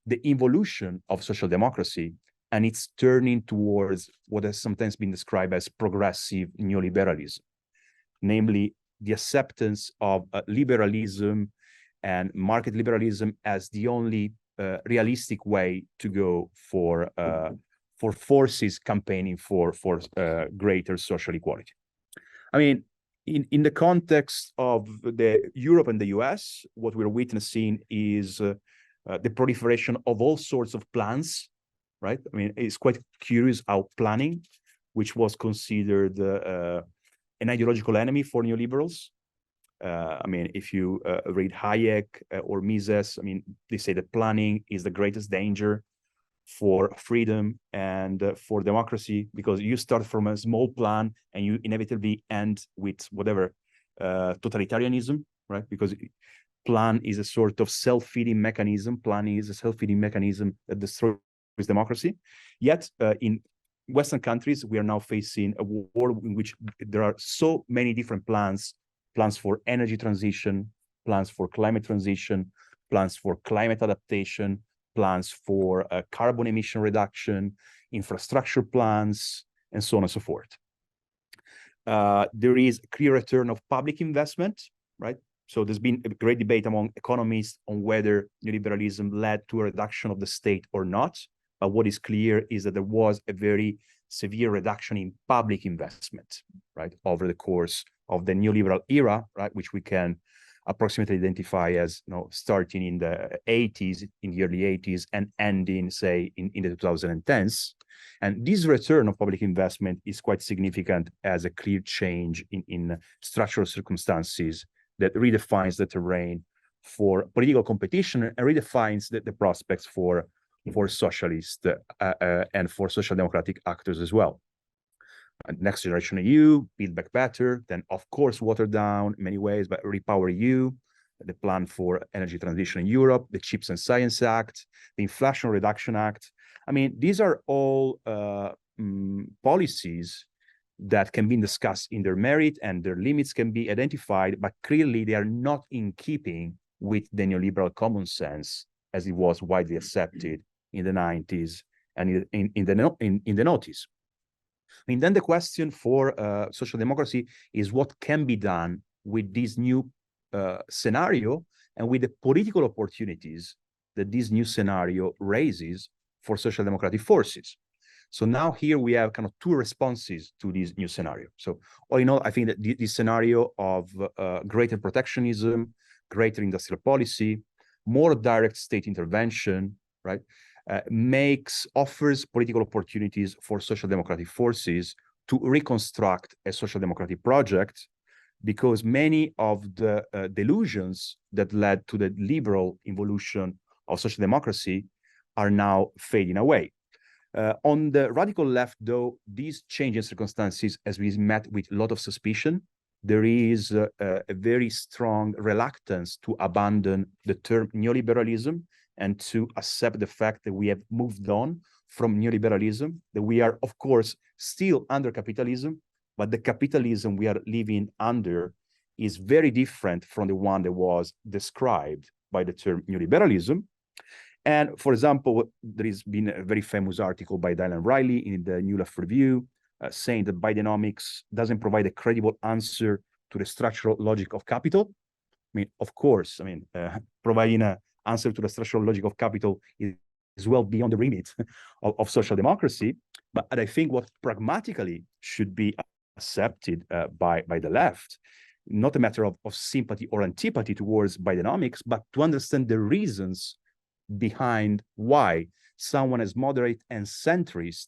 the evolution of social democracy and its turning towards what has sometimes been described as progressive neoliberalism, namely the acceptance of liberalism and market liberalism as the only realistic way to go for forces campaigning for greater social equality. I mean, in the context of the Europe and the US, what we're witnessing is the proliferation of all sorts of plans, right? I mean, it's quite curious how planning, which was considered an ideological enemy for neoliberals. I mean, if you read Hayek or Mises, I mean, they say that planning is the greatest danger for freedom and for democracy, because you start from a small plan and you inevitably end with whatever totalitarianism, right? Because plan is a sort of self-feeding mechanism. Planning is a self-feeding mechanism that destroys democracy. Yet in Western countries, we are now facing a world in which there are so many different plans for energy transition, plans for climate transition, plans for climate adaptation, plans for carbon emission reduction, infrastructure plans, and so on and so forth. There is a clear return of public investment, right? So there's been a great debate among economists on whether neoliberalism led to a reduction of the state or not. But what is clear is that there was a very severe reduction in public investment, right, over the course of the neoliberal era, right, which we can approximately identify as, you know, starting in the 80s, in the early 80s, and ending, say, in the 2010s. And this return of public investment is quite significant as a clear change in structural circumstances that redefines the terrain for political competition and redefines the prospects for socialist and for social democratic actors as well. Next Generation EU, Build Back Better, then of course watered down in many ways, but Repower EU, the plan for energy transition in Europe, the Chips and Science Act, the Inflation Reduction Act. I mean, these are all policies that can be discussed in their merit and their limits can be identified, but clearly they are not in keeping with the neoliberal common sense as it was widely accepted in the 90s and in the noughties. I mean, then the question for social democracy is what can be done with this new scenario and with the political opportunities that this new scenario raises for social democratic forces. So now here we have kind of two responses to this new scenario. So all in all, I think that this scenario of greater protectionism, greater industrial policy, more direct state intervention, right, offers political opportunities for social democratic forces to reconstruct a social democratic project because many of the delusions that led to the liberal evolution of social democracy are now fading away. On the radical left, though, these changing circumstances has been met with a lot of suspicion. There is a very strong reluctance to abandon the term neoliberalism and to accept the fact that we have moved on from neoliberalism, that we are, of course, still under capitalism, but the capitalism we are living under is very different from the one that was described by the term neoliberalism. And for example, there has been a very famous article by Dylan Riley in the New Left Review saying that Bidenomics doesn't provide a credible answer to the structural logic of capital. I mean, of course, providing an answer to the structural logic of capital is well beyond the remit of social democracy. But I think what pragmatically should be accepted by the left, not a matter of sympathy or antipathy towards Bidenomics, but to understand the reasons behind why someone as moderate and centrist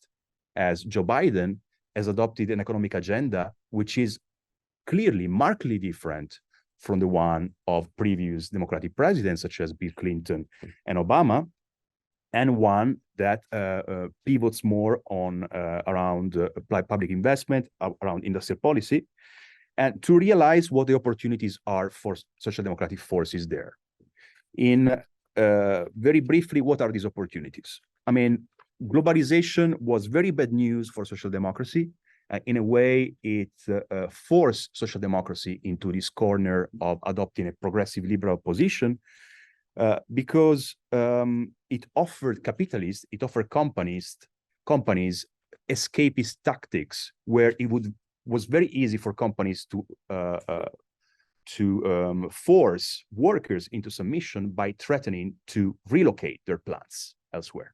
as Joe Biden has adopted an economic agenda which is clearly markedly different from the one of previous Democratic presidents such as Bill Clinton and Obama, and one that pivots more on around public investment, around industrial policy, and to realize what the opportunities are for social democratic forces there. In very briefly, what are these opportunities? I mean, globalization was very bad news for social democracy. In a way, it forced social democracy into this corner of adopting a progressive liberal position because it offered capitalists, it offered companies escapist tactics where it was very easy for companies to force workers into submission by threatening to relocate their plants elsewhere.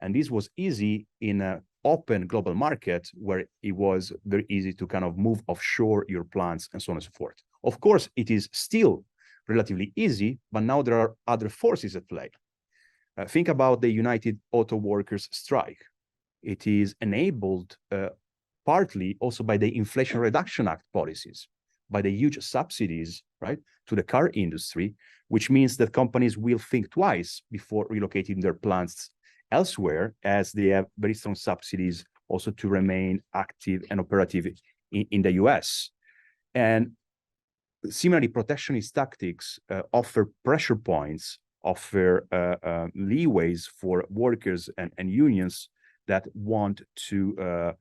And this was easy in an open global market where it was very easy to kind of move offshore your plants and so on and so forth. Of course, it is still relatively easy, but now there are other forces at play. Think about the United Auto Workers strike. It is enabled partly also by the Inflation Reduction Act policies, by the huge subsidies, right, to the car industry, which means that companies will think twice before relocating their plants elsewhere, as they have very strong subsidies also to remain active and operative in the US. And similarly, protectionist tactics offer pressure points, offer leeways for workers and unions that want to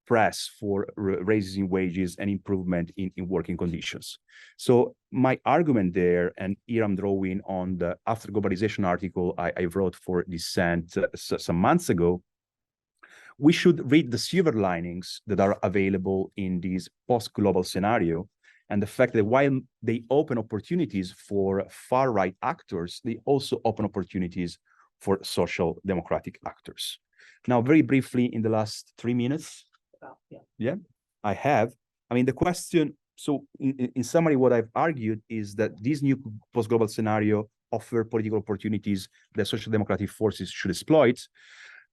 press for raising wages and improvement in working conditions. So my argument there, and here I'm drawing on the After Globalization article I wrote for Dissent some months ago, we should read the silver linings that are available in this post-global scenario, and the fact that while they open opportunities for far-right actors, they also open opportunities for social democratic actors. Now, very briefly, in the last 3 minutes, the question, so in summary, what I've argued is that this new post-global scenario offer political opportunities that social democratic forces should exploit.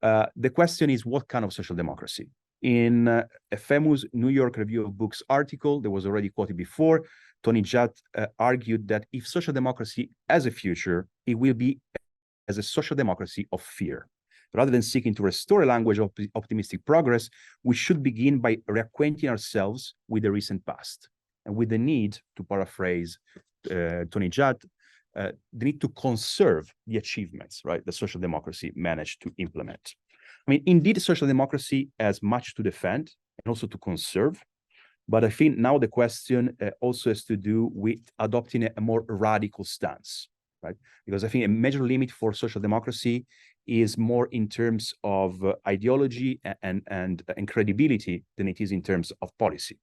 The question is, what kind of social democracy? In a famous New York Review of Books article that was already quoted before, Tony Judd argued that if social democracy has a future, it will be as a social democracy of fear. Rather than seeking to restore a language of optimistic progress, we should begin by reacquainting ourselves with the recent past and with the need, to paraphrase Tony Judd, the need to conserve the achievements, right, that social democracy managed to implement. I mean, indeed, social democracy has much to defend and also to conserve, but I think now the question also has to do with adopting a more radical stance, right? Because I think a major limit for social democracy is more in terms of ideology and credibility than it is in terms of policy.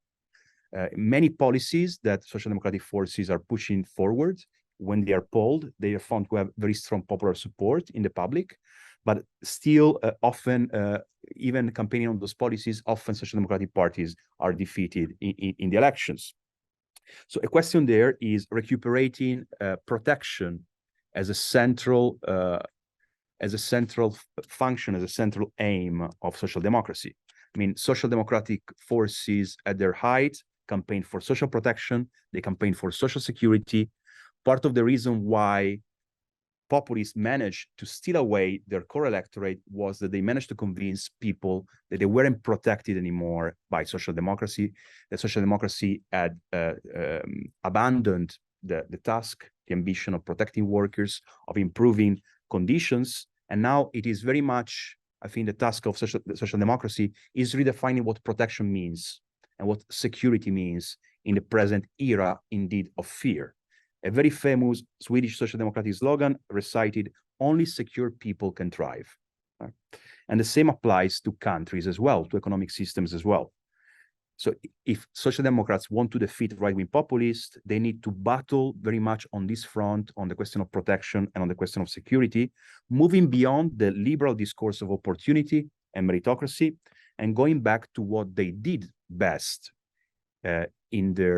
Many policies that social democratic forces are pushing forward, when they are polled, they are found to have very strong popular support in the public, but still often, even campaigning on those policies, often social democratic parties are defeated in the elections. So a question there is recuperating protection as a central function, as a central aim of social democracy. I mean, social democratic forces at their height campaigned for social protection, they campaigned for social security. Part of the reason why populists managed to steal away their core electorate was that they managed to convince people that they weren't protected anymore by social democracy, that social democracy had abandoned the task, the ambition of protecting workers, of improving conditions. And now it is very much, I think, the task of social democracy is redefining what protection means and what security means in the present era, indeed, of fear. A very famous Swedish social democratic slogan recited, "Only secure people can thrive." And the same applies to countries as well, to economic systems as well. So if social democrats want to defeat right-wing populists, they need to battle very much on this front, on the question of protection and on the question of security, moving beyond the liberal discourse of opportunity and meritocracy, and going back to what they did best in their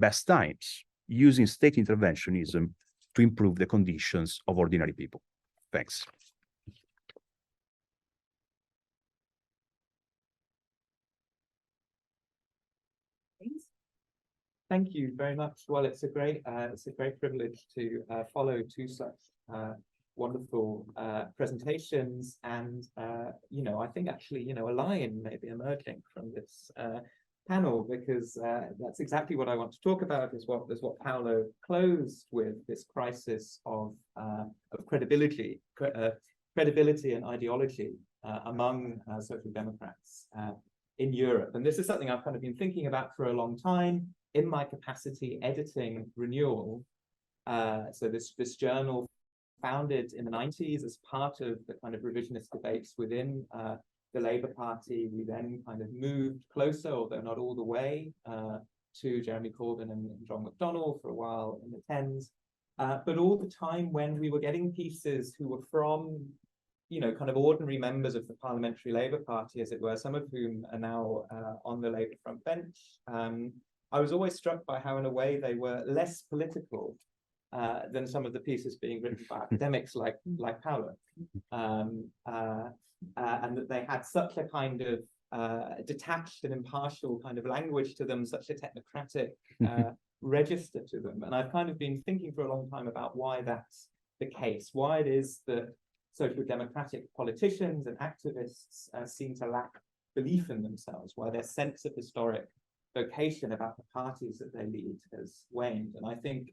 best times, using state interventionism to improve the conditions of ordinary people. Thanks. Thank you very much. Well, it's a great privilege to follow two such wonderful presentations, and I think actually a line may be emerging from this panel, because that's exactly what I want to talk about. Is what Paolo closed with, this crisis of credibility and ideology among social democrats in Europe. And this is something I've kind of been thinking about for a long time in my capacity editing Renewal. So this journal, founded in the 90s as part of the kind of revisionist debates within the Labour Party. We then kind of moved closer, although not all the way, to Jeremy Corbyn and John McDonnell for a while in the 10s. But all the time when we were getting pieces who were from, kind of ordinary members of the Parliamentary Labour Party, as it were, some of whom are now on the Labour front bench, I was always struck by how, in a way, they were less political than some of the pieces being written by academics like Paolo, and that they had such a kind of detached and impartial kind of language to them, such a technocratic register to them. And I've kind of been thinking for a long time about why that's the case, why it is that social democratic politicians and activists seem to lack belief in themselves, why their sense of historic vocation about the parties that they lead has waned. And I think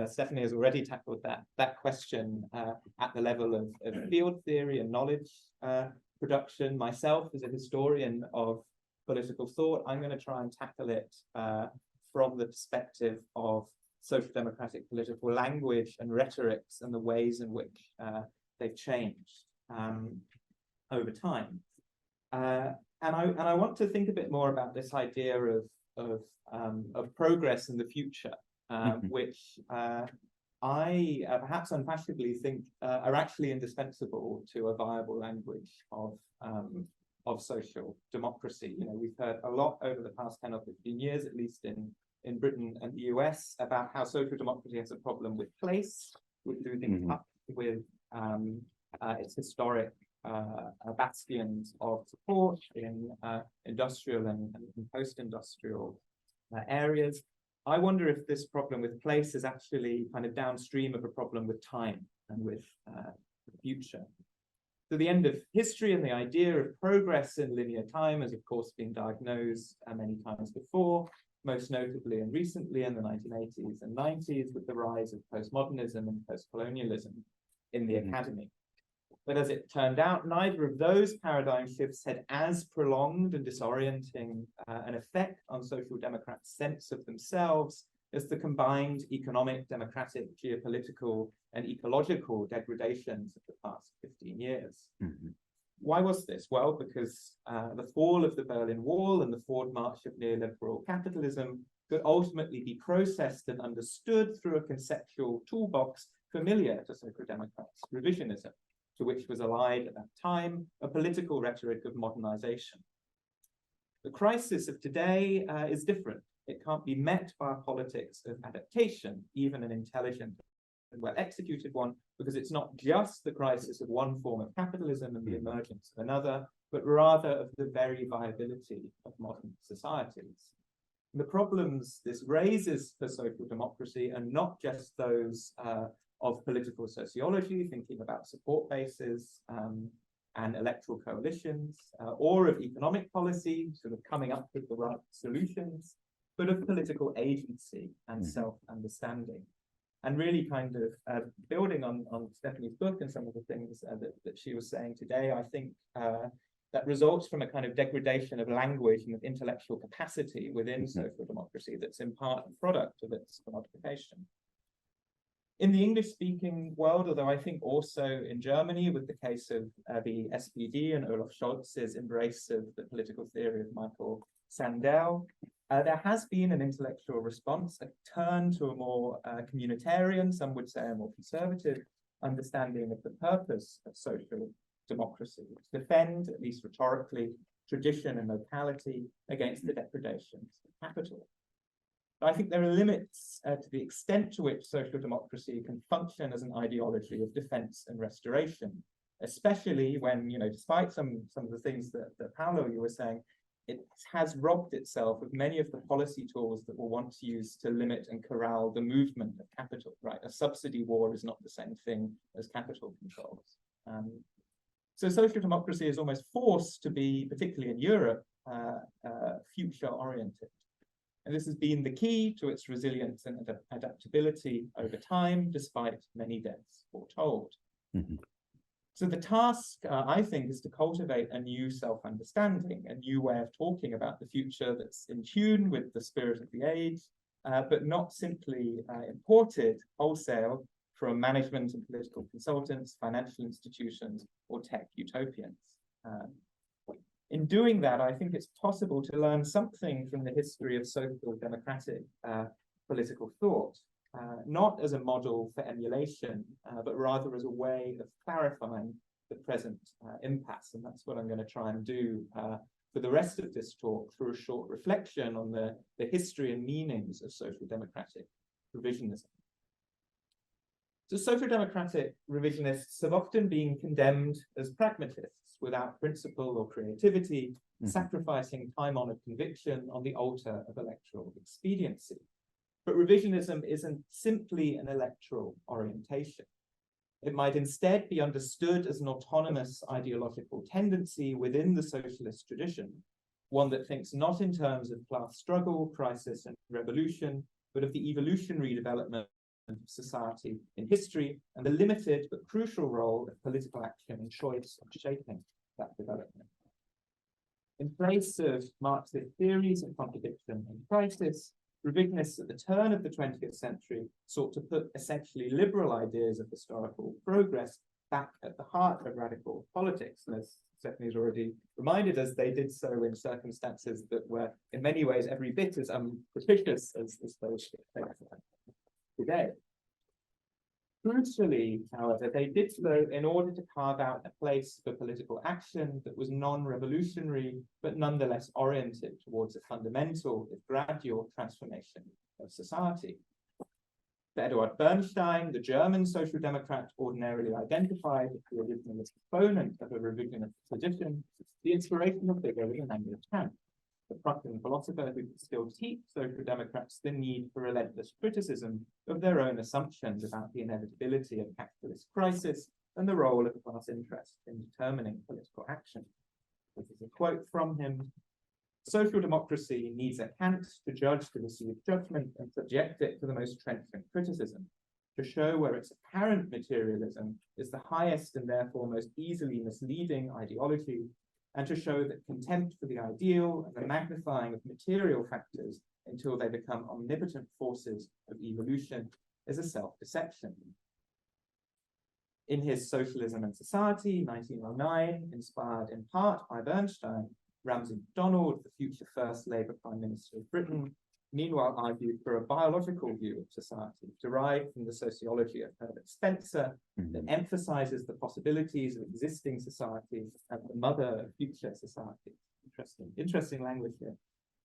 Stephanie has already tackled that question at the level of field theory and knowledge production. Myself, as a historian of political thought, I'm going to try and tackle it from the perspective of social democratic political language and rhetorics and the ways in which they've changed over time. And I want to think a bit more about this idea of progress in the future, which I perhaps unfashionably think are actually indispensable to a viable language of social democracy. We've heard a lot over the past 10 or 15 years, at least in Britain and the US, about how social democracy has a problem with place, with losing touch with its historic bastions of support in industrial and post-industrial areas. I wonder if this problem with place is actually kind of downstream of a problem with time and with the future. So the end of history and the idea of progress in linear time has, of course, been diagnosed many times before, most notably and recently in the 1980s and 90s with the rise of postmodernism and postcolonialism in the academy. But as it turned out, neither of those paradigm shifts had as prolonged and disorienting an effect on social democrats' sense of themselves as the combined economic, democratic, geopolitical, and ecological degradations of the past 15 years. Why was this? Well, because the fall of the Berlin Wall and the forward march of neoliberal capitalism could ultimately be processed and understood through a conceptual toolbox familiar to social democrats, revisionism, to which was allied at that time a political rhetoric of modernization. The crisis of today is different. It can't be met by a politics of adaptation, even an intelligent and well-executed one, because it's not just the crisis of one form of capitalism and the emergence of another, but rather of the very viability of modern societies. The problems this raises for social democracy are not just those of political sociology, thinking about support bases and electoral coalitions, or of economic policy, sort of coming up with the right solutions, but of political agency and self-understanding. And really kind of building on Stephanie's book and some of the things that she was saying today, I think that results from a kind of degradation of language and of intellectual capacity within social democracy that's in part a product of its commodification. In the English-speaking world, although I think also in Germany, with the case of the SPD and Olaf Scholz's embrace of the political theory of Michael Sandel, there has been an intellectual response, a turn to a more communitarian, some would say a more conservative, understanding of the purpose of social democracy, to defend, at least rhetorically, tradition and locality against the depredations of capital. But I think there are limits to the extent to which social democracy can function as an ideology of defense and restoration, especially when, you know, despite some of the things that Paolo, you were saying, it has robbed itself of many of the policy tools that were once used to limit and corral the movement of capital, right? A subsidy war is not the same thing as capital controls. So social democracy is almost forced to be, particularly in Europe, future-oriented. And this has been the key to its resilience and adaptability over time, despite many deaths foretold. So the task, I think, is to cultivate a new self-understanding, a new way of talking about the future that's in tune with the spirit of the age, but not simply imported wholesale from management and political consultants, financial institutions, or tech utopians. In doing that, I think it's possible to learn something from the history of social democratic political thought, not as a model for emulation, but rather as a way of clarifying the present impasse. And that's what I'm going to try and do for the rest of this talk, through a short reflection on the history and meanings of social democratic revisionism. So social democratic revisionists have often been condemned as pragmatists without principle or creativity, sacrificing time-honored conviction on the altar of electoral expediency. But revisionism isn't simply an electoral orientation. It might instead be understood as an autonomous ideological tendency within the socialist tradition, one that thinks not in terms of class struggle, crisis, and revolution, but of the evolutionary development of society in history and the limited but crucial role of political action and choice in shaping that development. In place of Marxist theories of contradiction and crisis, revisionists at the turn of the 20th century sought to put essentially liberal ideas of historical progress back at the heart of radical politics. And as Stephanie's already reminded us, they did so in circumstances that were in many ways every bit as unpropitious as those today. Crucially, however, they did so in order to carve out a place for political action that was non-revolutionary, but nonetheless oriented towards a fundamental, if gradual, transformation of society. For Eduard Bernstein, the German social democrat ordinarily identified as the original exponent of a revisionist tradition, the inspirational figure was Immanuel Kant, the Prussian philosopher who could still teach social democrats the need for relentless criticism of their own assumptions about the inevitability of capitalist crisis and the role of class interest in determining political action. This is a quote from him: "Social democracy needs a Kant to judge the received judgment and subject it to the most trenchant criticism, to show where its apparent materialism is the highest and therefore most easily misleading ideology, and to show that contempt for the ideal and the magnifying of material factors until they become omnipotent forces of evolution is a self-deception." In his Socialism and Society, 1909, inspired in part by Bernstein, Ramsay MacDonald, the future first Labour Prime Minister of Britain, meanwhile argued for a biological view of society, derived from the sociology of Herbert Spencer, that emphasizes the possibilities of existing society as the mother of future society. Interesting language here.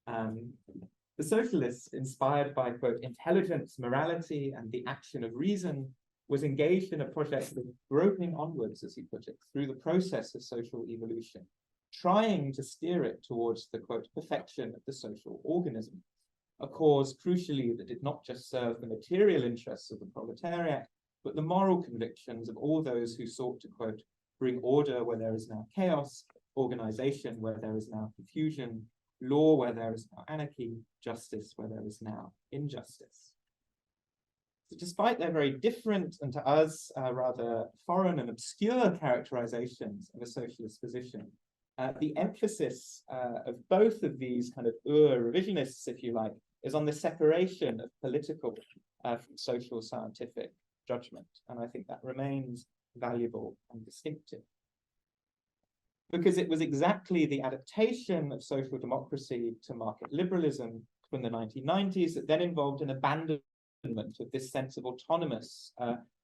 The socialists, inspired by, quote, intelligence, morality, and the action of reason, was engaged in a project of groping onwards, as he put it, through the process of social evolution, trying to steer it towards the, quote, perfection of the social organism. a cause crucially that did not just serve the material interests of the proletariat, but the moral convictions of all those who sought to, quote, bring order where there is now chaos, organization where there is now confusion, law where there is now anarchy, justice where there is now injustice. So despite their very different and to us rather foreign and obscure characterizations of a socialist position, the emphasis of both of these kind of revisionists, if you like, is on the separation of political from social scientific judgment. And I think that remains valuable and distinctive. Because it was exactly the adaptation of social democracy to market liberalism from the 1990s that then involved an abandonment of this sense of autonomous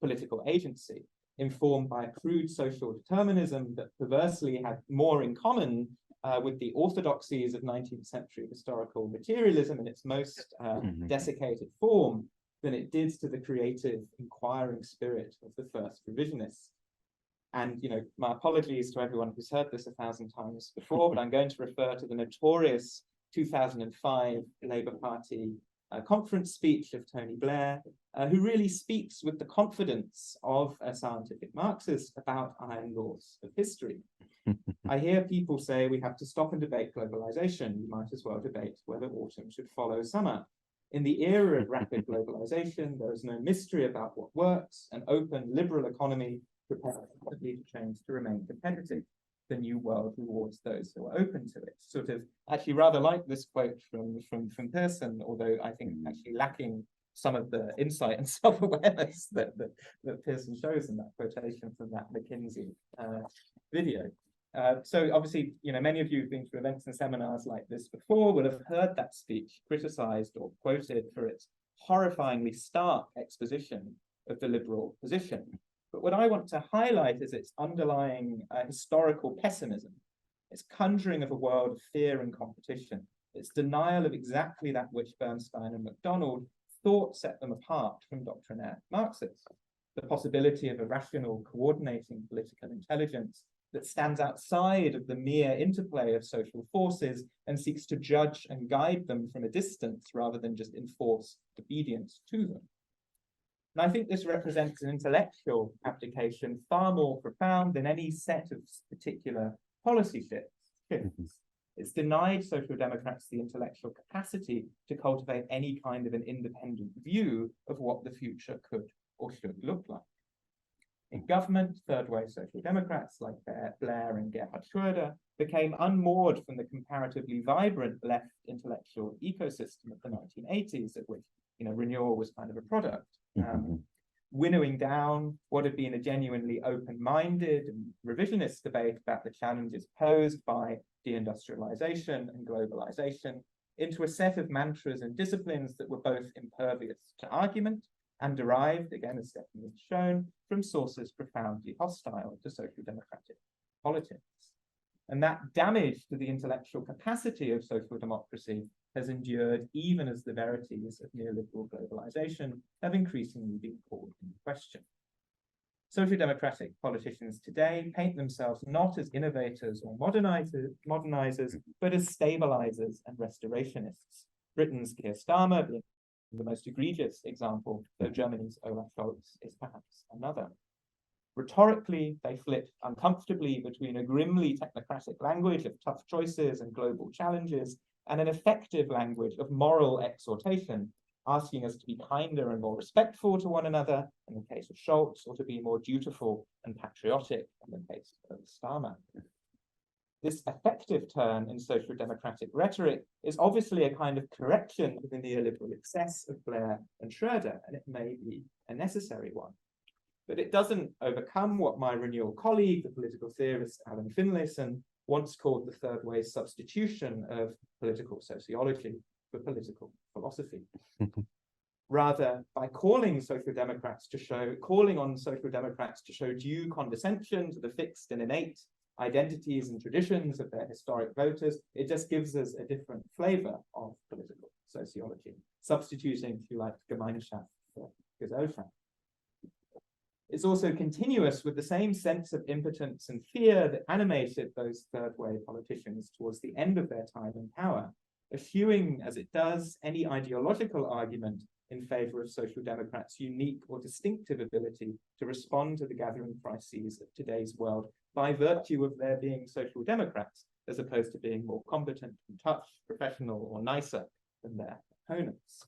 political agency, informed by a crude social determinism that perversely had more in common with the orthodoxies of 19th century historical materialism in its most desiccated form than it did to the creative, inquiring spirit of the first revisionists. And, you know, my apologies to everyone who's heard this 1,000 times before, but I'm going to refer to the notorious 2005 Labour Party conference speech of Tony Blair, who really speaks with the confidence of a scientific Marxist about iron laws of history. I hear people say we have to stop and debate globalization. We might as well debate whether autumn should follow summer. In the era of rapid globalization, there is no mystery about what works. An open, liberal economy prepared to change to remain competitive. The new world rewards those who are open to it. Sort of actually rather like this quote from Pearson, although I think actually lacking some of the insight and self-awareness that Pearson shows in that quotation from that McKinsey video. So obviously, you know, many of you who've been to events and seminars like this before will have heard that speech criticized or quoted for its horrifyingly stark exposition of the liberal position. But what I want to highlight is its underlying historical pessimism, its conjuring of a world of fear and competition, its denial of exactly that which Bernstein and MacDonald thought set them apart from doctrinaire Marxists, the possibility of a rational, coordinating political intelligence that stands outside of the mere interplay of social forces and seeks to judge and guide them from a distance rather than just enforce obedience to them. And I think this represents an intellectual application far more profound than any set of particular policy shifts. It's denied social democrats the intellectual capacity to cultivate any kind of an independent view of what the future could or should look like. In government, third-way social democrats like Blair and Gerhard Schröder became unmoored from the comparatively vibrant left intellectual ecosystem of the 1980s, of which, you know, renewal was kind of a product. Winnowing down what had been a genuinely open-minded and revisionist debate about the challenges posed by deindustrialization and globalization into a set of mantras and disciplines that were both impervious to argument and derived, again, as Stephanie has shown, from sources profoundly hostile to social democratic politics. And that damage to the intellectual capacity of social democracy has endured even as the verities of neoliberal globalization have increasingly been called into question. Social democratic politicians today paint themselves not as innovators or modernizers, but as stabilizers and restorationists. Britain's Keir Starmer being the most egregious example, though Germany's Olaf Scholz is perhaps another. Rhetorically, they flit uncomfortably between a grimly technocratic language of tough choices and global challenges and an effective language of moral exhortation, asking us to be kinder and more respectful to one another in the case of Scholz, or to be more dutiful and patriotic in the case of Starmer. This effective turn in social democratic rhetoric is obviously a kind of correction to the neoliberal excess of Blair and Schröder, and it may be a necessary one. But it doesn't overcome what my renewal colleague, the political theorist Alan Finlayson, once called the third way substitution of political sociology for political philosophy. Rather, by calling on social democrats to show due condescension to the fixed and innate identities and traditions of their historic voters, it just gives us a different flavor of political sociology, substituting, if you like, Gemeinschaft for Gesellschaft. It's also continuous with the same sense of impotence and fear that animated those third-way politicians towards the end of their time in power, eschewing, as it does, any ideological argument in favor of social democrats' unique or distinctive ability to respond to the gathering crises of today's world by virtue of their being social democrats, as opposed to being more competent and tough, professional, or nicer than their opponents.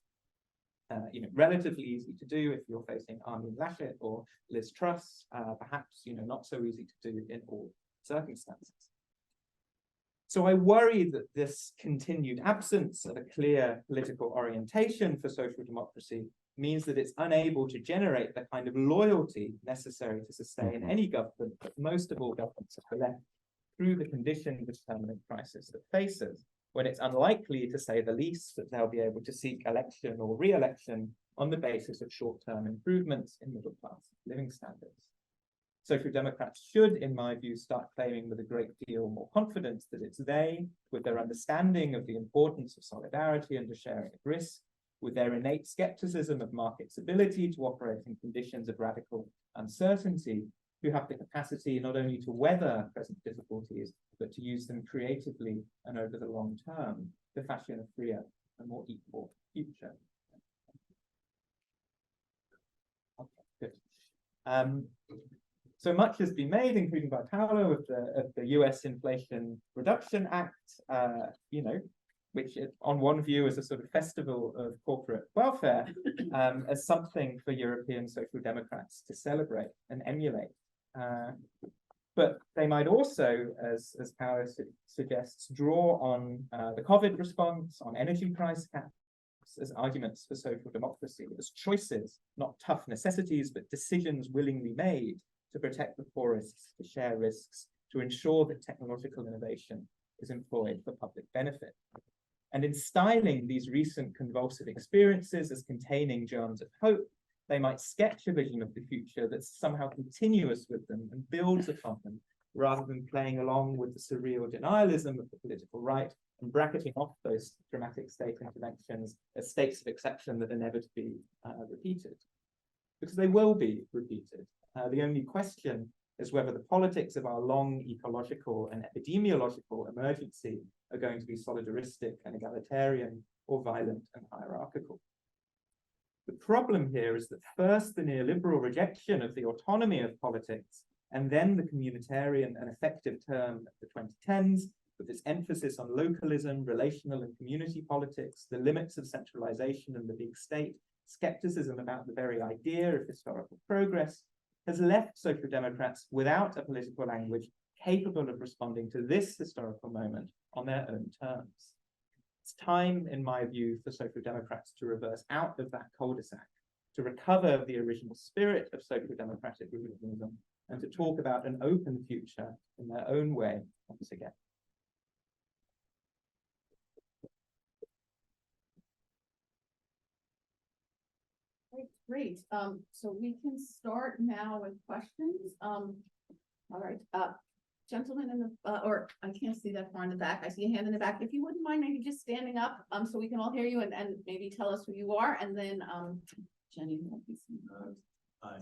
Relatively easy to do if you're facing Armin Laschet or Liz Truss, perhaps, not so easy to do in all circumstances. So I worry that this continued absence of a clear political orientation for social democracy means that it's unable to generate the kind of loyalty necessary to sustain any government, but most of all governments are left through the conditions of permanent crisis that faces, when it's unlikely, to say the least, that they'll be able to seek election or re-election on the basis of short-term improvements in middle-class living standards. Social democrats should, in my view, start claiming with a great deal more confidence that it's they, with their understanding of the importance of solidarity and the sharing of risk, with their innate skepticism of market's ability to operate in conditions of radical uncertainty, who have the capacity not only to weather present difficulties, but to use them creatively and over the long term to fashion a freer and more equal future. Okay, good. So much has been made, including by Paolo, of the US Inflation Reduction Act, which on one view is a sort of festival of corporate welfare, as something for European social democrats to celebrate and emulate. But they might also, as Paolo suggests, draw on the COVID response, on energy price caps, as arguments for social democracy, as choices, not tough necessities, but decisions willingly made to protect the poorest, to share risks, to ensure that technological innovation is employed for public benefit. And in styling these recent convulsive experiences as containing germs of hope, they might sketch a vision of the future that's somehow continuous with them and builds upon them, rather than playing along with the surreal denialism of the political right and bracketing off those dramatic state interventions as states of exception that are never to be repeated. Because they will be repeated. The only question is whether the politics of our long ecological and epidemiological emergency are going to be solidaristic and egalitarian, or violent and hierarchical. The problem here is that first the neoliberal rejection of the autonomy of politics, and then the communitarian and effective term of the 2010s, with its emphasis on localism, relational and community politics, the limits of centralization and the big state, skepticism about the very idea of historical progress, has left social democrats without a political language capable of responding to this historical moment on their own terms. It's time, in my view, for social democrats to reverse out of that cul-de-sac, to recover the original spirit of social democratic republicanism, and to talk about an open future in their own way once again. Great. So we can start now with questions. All right. Gentlemen in the, or I can't see that far in the back. I see a hand in the back. If you wouldn't mind maybe just standing up so we can all hear you and maybe tell us who you are. And then Jenny. Hi,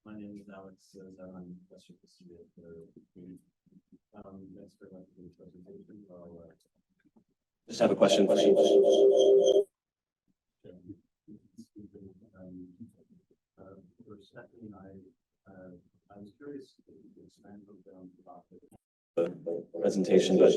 my name is Alex. I'm Western History at the community. Thanks very much for the presentation. I'll just have a question for you. For Stephanie and I was curious if you could expand a little bit about the presentation, but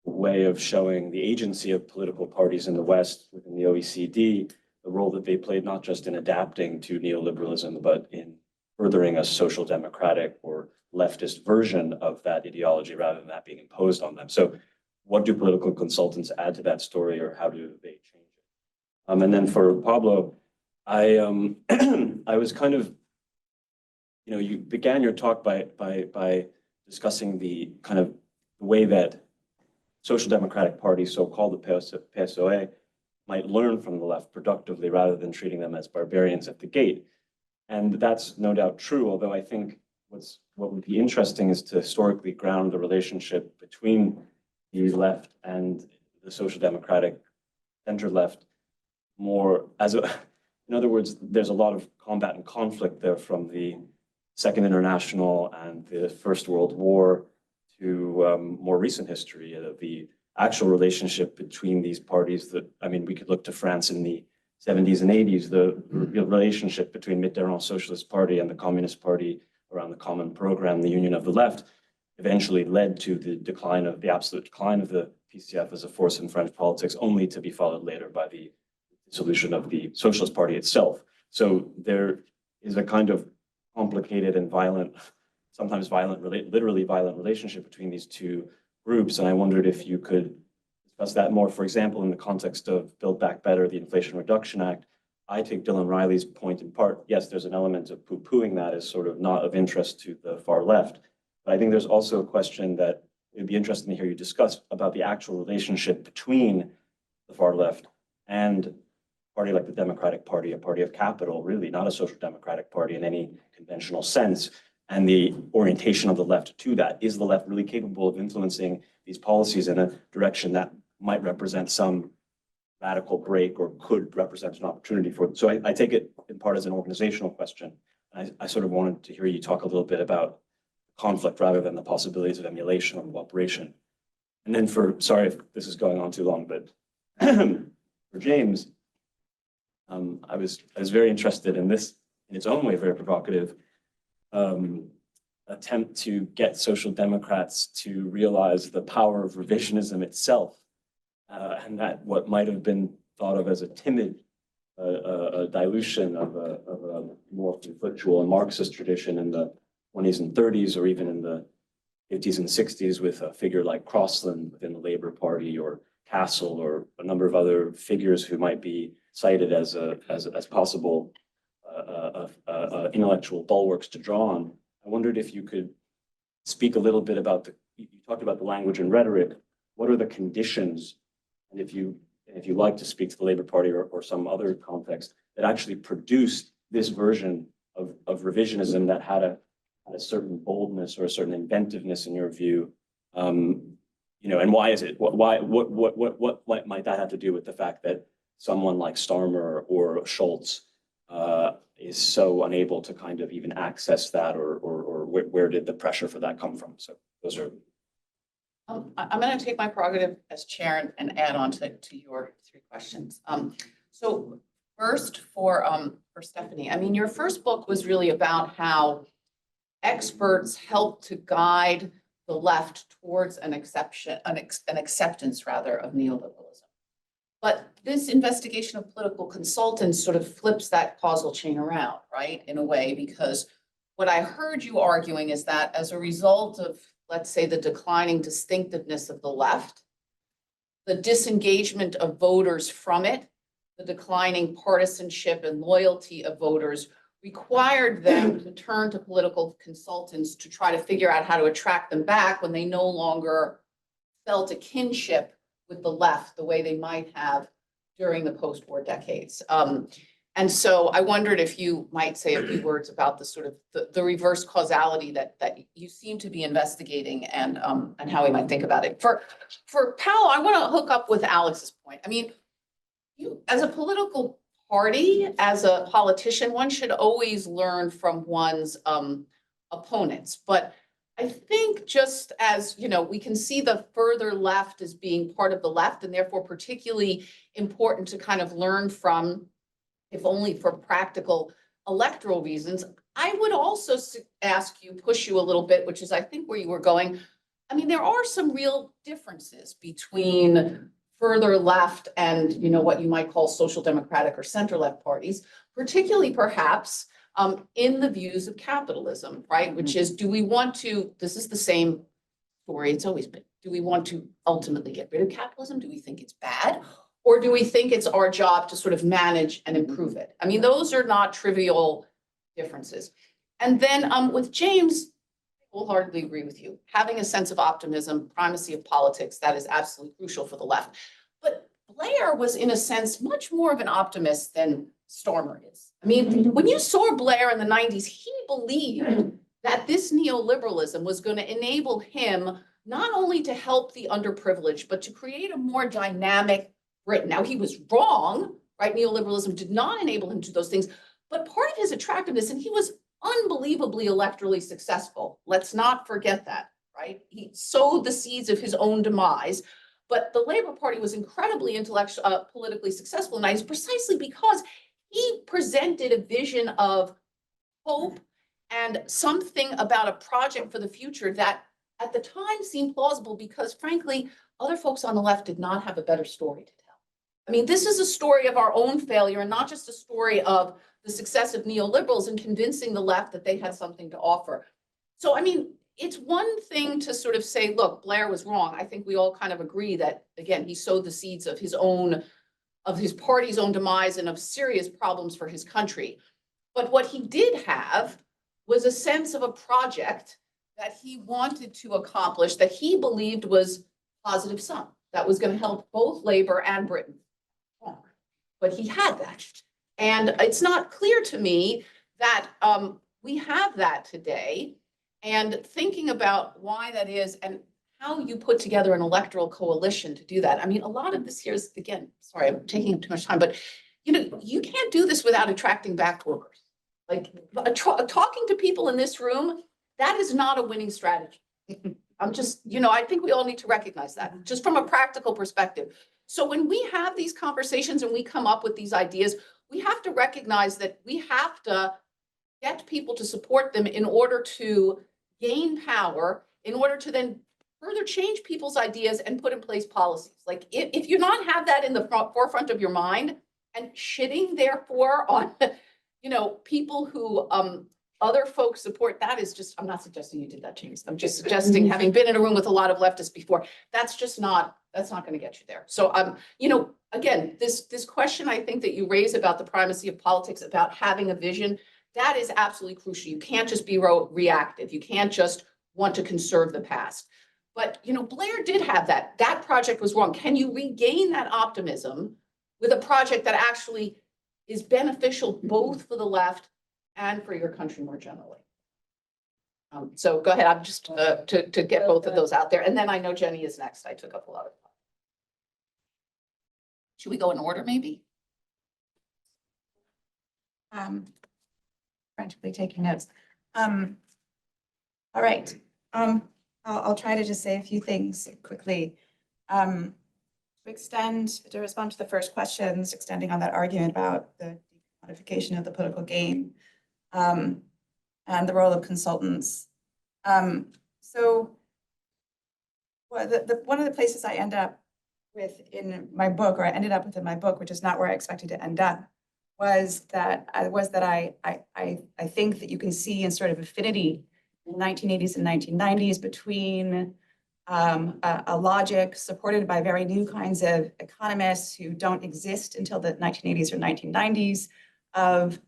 way of showing the agency of political parties in the West within the OECD, the role that they played not just in adapting to neoliberalism, but in furthering a social democratic or leftist version of that ideology rather than that being imposed on them. So what do political consultants add to that story, or how do they change it? And then for Pablo, I was kind of, you began your talk by discussing the kind of the way that social democratic parties, so-called the PSOE, might learn from the left productively rather than treating them as barbarians at the gate. And that's no doubt true, although I think what would be interesting is to historically ground the relationship between the left and the social democratic center left more as a, in other words, there's a lot of combat and conflict there from the Second International and the First World War to more recent history of the actual relationship between these parties that, I mean, we could look to France in the 70s and 80s, the relationship between Mitterrand's Socialist Party and the Communist Party around the common program, the Union of the Left, eventually led to the decline of the absolute decline of the PCF as a force in French politics, only to be followed later by the dissolution of the Socialist Party itself. So there is a kind of complicated and violent, sometimes violent, literally violent relationship between these two groups. And I wondered if you could discuss that more. For example, in the context of Build Back Better, the Inflation Reduction Act, I take Dylan Riley's point in part. Yes, there's an element of poo-pooing that as sort of not of interest to the far left. But I think there's also a question that it would be interesting to hear you discuss about the actual relationship between the far left and a party like the Democratic Party, a party of capital, really not a social democratic party in any conventional sense, and the orientation of the left to that. Is the left really capable of influencing these policies in a direction that might represent some radical break or could represent an opportunity for it? So I take it in part as an organizational question. I sort of wanted to hear you talk a little bit about conflict rather than the possibilities of emulation or cooperation. And then sorry if this is going on too long, but for James, I was very interested in this, in its own way, very provocative attempt to get social democrats to realize the power of revisionism itself, and that what might have been thought of as a timid dilution of a more conflictual and Marxist tradition in the 20s and 30s, or even in the 50s and 60s with a figure like Crossland within the Labour Party, or Castle, or a number of other figures who might be cited as possible intellectual bulwarks to draw on. I wondered if you could speak a little bit about you talked about the language and rhetoric. What are the conditions, and if you like to speak to the Labour Party or some other context that actually produced this version of revisionism that had a certain boldness or a certain inventiveness in your view, and why is it? What might that have to do with the fact that someone like Starmer or Schultz is so unable to kind of even access that, or where did the pressure for that come from? So those are. I'm going to take my prerogative as chair and add on to your three questions. So first for Stephanie, I mean, your first book was really about how experts help to guide the left towards an acceptance rather of neoliberalism. But this investigation of political consultants sort of flips that causal chain around, right, in a way, because what I heard you arguing is that as a result of, let's say, the declining distinctiveness of the left, the disengagement of voters from it, the declining partisanship and loyalty of voters required them to turn to political consultants to try to figure out how to attract them back when they no longer felt a kinship with the left the way they might have during the post-war decades. And so I wondered if you might say a few words about the sort of the reverse causality that you seem to be investigating, and how we might think about it. For Paolo, I want to hook up with Alex's point. I mean, you as a political party, as a politician, one should always learn from one's opponents. But I think just as, you know, we can see the further left as being part of the left, and therefore particularly important to kind of learn from, if only for practical electoral reasons. I would also push you a little bit, which is I think where you were going. I mean, there are some real differences between further left and, you know, what you might call social democratic or center left parties, particularly perhaps in the views of capitalism, right? Which is, do we want to, this is the same story it's always been, do we want to ultimately get rid of capitalism? Do we think it's bad? Or do we think it's our job to sort of manage and improve it? I mean, those are not trivial differences. And then with James, I wholeheartedly agree with you. Having a sense of optimism, primacy of politics, that is absolutely crucial for the left. But Blair was, in a sense, much more of an optimist than Starmer is. I mean, when you saw Blair in the 90s, he believed that this neoliberalism was going to enable him not only to help the underprivileged, but to create a more dynamic Britain. Now, he was wrong, right? Neoliberalism did not enable him to do those things, but part of his attractiveness, and he was unbelievably electorally successful. Let's not forget that, right? He sowed the seeds of his own demise, but the Labour Party was incredibly politically successful in the 90s precisely because he presented a vision of hope and something about a project for the future that at the time seemed plausible because frankly, other folks on the left did not have a better story to tell. I mean, this is a story of our own failure and not just a story of the success of neoliberals in convincing the left that they had something to offer. So, I mean, it's one thing to sort of say, look, Blair was wrong. I think we all kind of agree that, again, he sowed the seeds of his own, of his party's own demise and of serious problems for his country. But what he did have was a sense of a project that he wanted to accomplish that he believed was positive sum, that was going to help both Labour and Britain. But he had that. And it's not clear to me that we have that today. And thinking about why that is and how you put together an electoral coalition to do that. I mean, a lot of this here is, again, sorry, I'm taking up too much time, but you know, you can't do this without attracting back workers. Like talking to people in this room, that is not a winning strategy. I'm just, you know, I think we all need to recognize that just from a practical perspective. So when we have these conversations and we come up with these ideas, we have to recognize that we have to get people to support them in order to gain power, in order to then further change people's ideas and put in place policies. Like if you not have that in the forefront of your mind and shitting therefore on, you know, people who other folks support, that is just, I'm not suggesting you did that, James. I'm just suggesting, having been in a room with a lot of leftists before, that's just not, that's not going to get you there. So you know, again, this question I think that you raise about the primacy of politics, about having a vision, that is absolutely crucial. You can't just be reactive. You can't just want to conserve the past. But, you know, Blair did have that. That project was wrong. Can you regain that optimism with a project that actually is beneficial both for the left and for your country more generally? So go ahead. I'm just to get both of those out there. And then I know Jenny is next. I took up a lot of time. Should we go in order maybe? Frantically taking notes. All right. I'll try to just say a few things quickly. To respond to the first questions, extending on that argument about the commodification of the political game, and the role of consultants. So one of the places I end up with in my book, or I ended up with in my book, which is not where I expected to end up, was that I think that you can see in sort of affinity in the 1980s and 1990s between a logic supported by very new kinds of economists who don't exist until the 1980s or 1990s of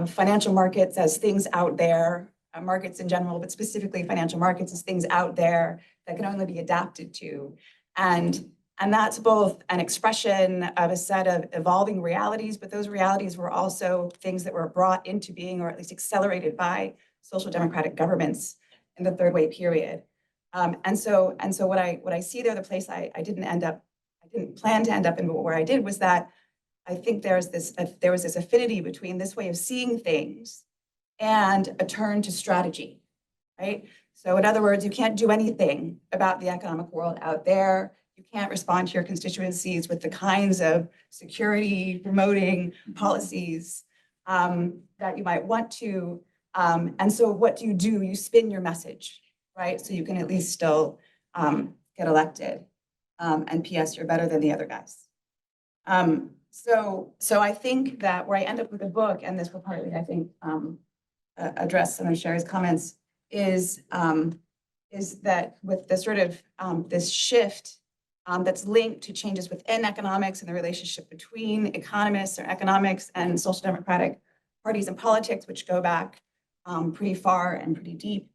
financial markets as things out there, markets in general, but specifically financial markets as things out there that can only be adapted to. And that's both an expression of a set of evolving realities, but those realities were also things that were brought into being, or at least accelerated by social democratic governments in the third wave period. And so what I see there, the place I didn't plan to end up in, but where I did was that I think there was this affinity between this way of seeing things and a turn to strategy, right? So in other words, you can't do anything about the economic world out there. You can't respond to your constituencies with the kinds of security promoting policies that you might want to. And so what do? You spin your message, right? So you can at least still get elected. And PS, you're better than the other guys. So I think that where I end up with the book, and this will partly, I think, address some of Sheri's comments, is that with the sort of this shift that's linked to changes within economics and the relationship between economists or economics and social democratic parties and politics, which go back pretty far and pretty deep.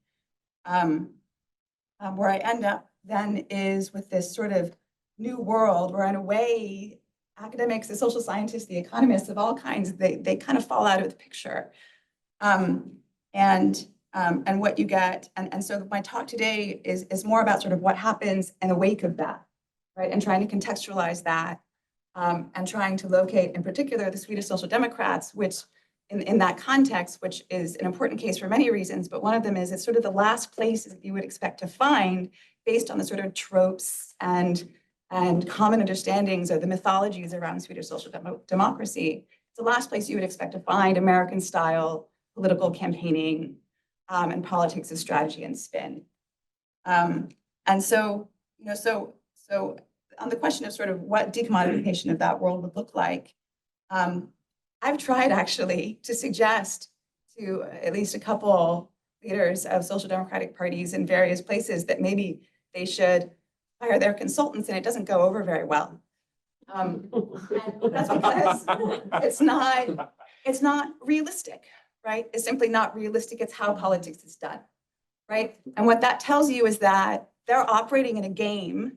Where I end up then is with this sort of new world where, in a way, academics, the social scientists, the economists of all kinds, they kind of fall out of the picture. And and what you get. And so my talk today is more about sort of what happens in the wake of that, right? And trying to contextualize that, and trying to locate, in particular, the Swedish Social Democrats, which in that context, which is an important case for many reasons, but one of them is it's sort of the last place that you would expect to find based on the sort of tropes and common understandings of the mythologies around Swedish social democracy. It's the last place you would expect to find American-style political campaigning and politics of strategy and spin. And so, so on the question of sort of what decommodification of that world would look like, I've tried actually to suggest to at least a couple leaders of social democratic parties in various places that maybe they should hire their consultants, and it doesn't go over very well. And that's because it's not realistic, right? It's simply not realistic. It's how politics is done, right? And what that tells you is that they're operating in a game,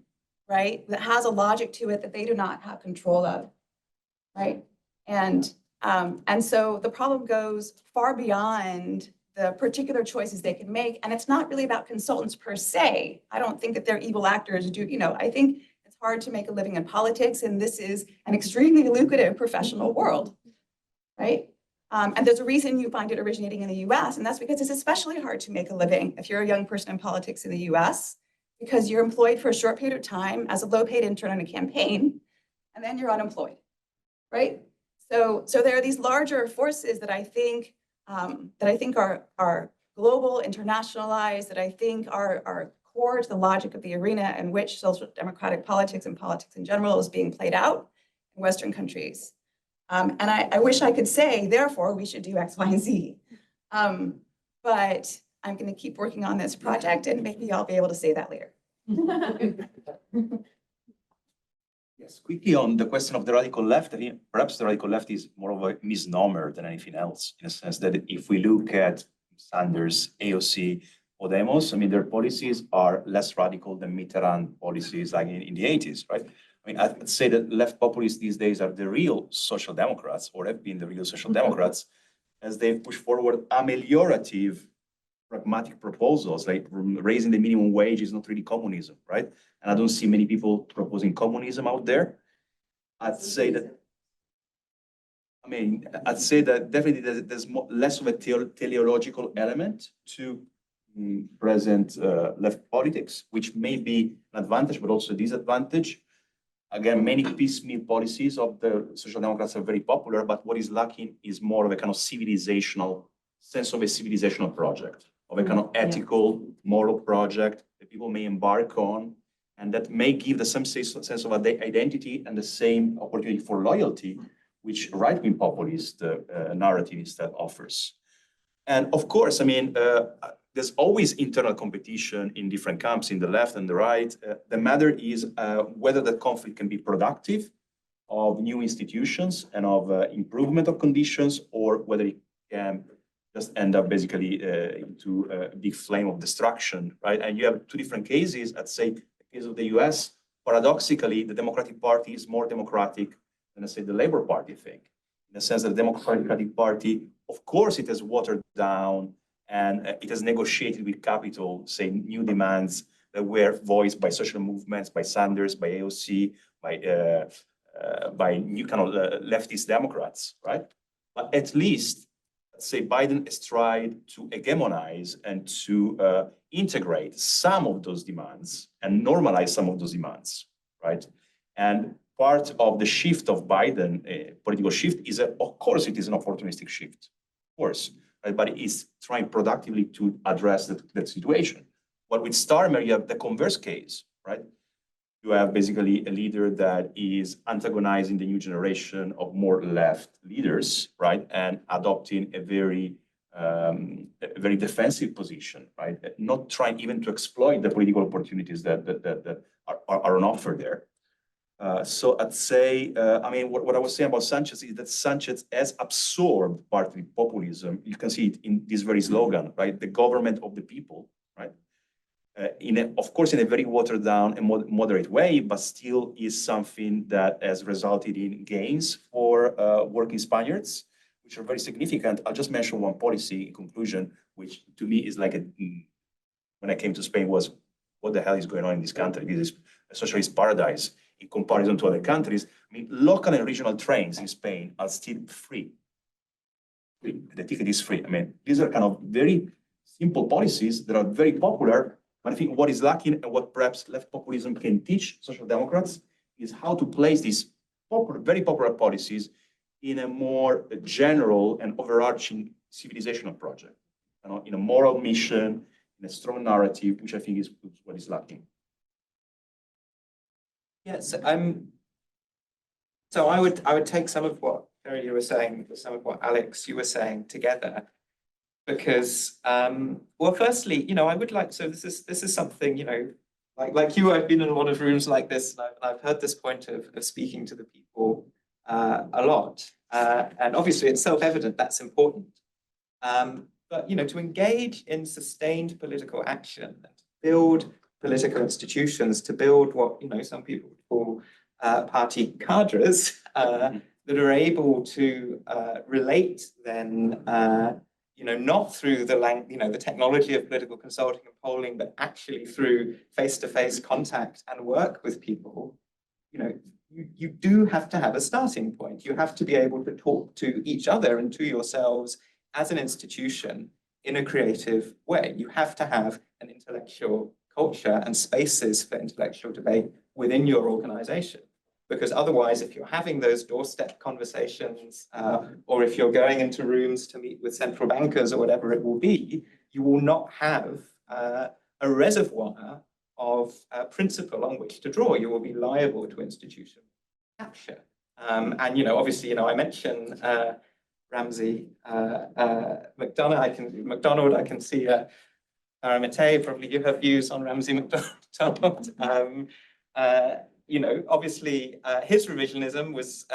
right, that has a logic to it that they do not have control of, right? And so the problem goes far beyond the particular choices they can make. And it's not really about consultants per se. I don't think that they're evil actors. I think it's hard to make a living in politics, and this is an extremely lucrative professional world, right? And there's a reason you find it originating in the US, and that's because it's especially hard to make a living if you're a young person in politics in the US, because you're employed for a short period of time as a low-paid intern on a campaign, and then you're unemployed, right? So there are these larger forces that I think are global, internationalized, that I think are core to the logic of the arena in which social democratic politics and politics in general is being played out in Western countries. And I wish I could say, therefore, we should do X, Y, and Z. But I'm going to keep working on this project, and maybe I'll be able to say that later. Yes, quickly on the question of the radical left, I think perhaps the radical left is more of a misnomer than anything else, in a sense that if we look at Sanders, AOC, Podemos, I mean, their policies are less radical than Mitterrand policies like in the 80s, right? I mean, I'd say that left populists these days are the real social democrats, or have been the real social democrats, as they push forward ameliorative, pragmatic proposals, like raising the minimum wage is not really communism, right? And I don't see many people proposing communism out there. I'd say that definitely there's less of a teleological element to present left politics, which may be an advantage, but also a disadvantage. Again, many piecemeal policies of the Social Democrats are very popular, but what is lacking is more of a kind of civilizational sense of a civilizational project, of a kind of ethical, moral project that people may embark on, and that may give the same sense of identity and the same opportunity for loyalty, which right-wing populist narrative instead offers. And of course, I mean, there's always internal competition in different camps, in the left and the right. The matter is whether that conflict can be productive of new institutions and of improvement of conditions, or whether it can just end up basically into a big flame of destruction, right? And you have two different cases. I'd say the case of the US, paradoxically, the Democratic Party is more democratic than, let's say, the Labour Party thing. In the sense that the Democratic Party, of course, it has watered down and it has negotiated with capital, say, new demands that were voiced by social movements, by Sanders, by AOC, by new kind of leftist Democrats, right? But at least, let's say, Biden has tried to hegemonize and to integrate some of those demands and normalize some of those demands, right? And part of the shift of Biden, political shift, is that, of course, it is an opportunistic shift, of course, right? But it is trying productively to address that situation. But with Starmer, you have the converse case, right? You have basically a leader that is antagonizing the new generation of more left leaders, right? And adopting a very defensive position, right? Not trying even to exploit the political opportunities that are on offer there. So I'd say, I mean, what I was saying about Sanchez is that Sanchez has absorbed partly populism. You can see it in this very slogan, right? The government of the people, right? Of course, in a very watered down and moderate way, but still is something that has resulted in gains for working Spaniards, which are very significant. I'll just mention one policy in conclusion, which to me is like when I came to Spain was, what the hell is going on in this country? This is a socialist paradise in comparison to other countries. I mean, local and regional trains in Spain are still free. The ticket is free. I mean, these are kind of very simple policies that are very popular. But I think what is lacking and what perhaps left populism can teach social democrats is how to place these very popular policies in a more general and overarching civilizational project, in a moral mission, in a strong narrative, which I think is what is lacking. Yes, so I would take some of what Sheri, you were saying, with some of what Alex, you were saying together, because well, firstly, I would like, so this is something, like you, I've been in a lot of rooms like this, and I've heard this point of speaking to the people a lot, and obviously it's self-evident that's important, but to engage in sustained political action and to build political institutions, to build what some people would call party cadres that are able to relate then, not through the technology of political consulting and polling, but actually through face-to-face contact and work with people. You do have to have a starting point. You have to be able to talk to each other and to yourselves as an institution in a creative way. You have to have an intellectual culture and spaces for intellectual debate within your organization. Because otherwise, if you're having those doorstep conversations, or if you're going into rooms to meet with central bankers or whatever it will be, you will not have a reservoir of principle on which to draw. You will be liable to institution capture. And obviously, I mentioned Ramsey MacDonald. I can see Aramite probably give her views on Ramsey MacDonald. Obviously his revisionism was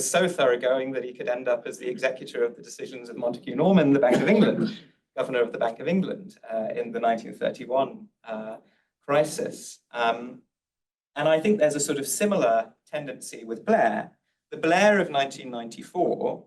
so thoroughgoing that he could end up as the executor of the decisions of Montague Norman, the Bank of England, governor of the Bank of England in the 1931 crisis. And I think there's a sort of similar tendency with Blair. The Blair of 1994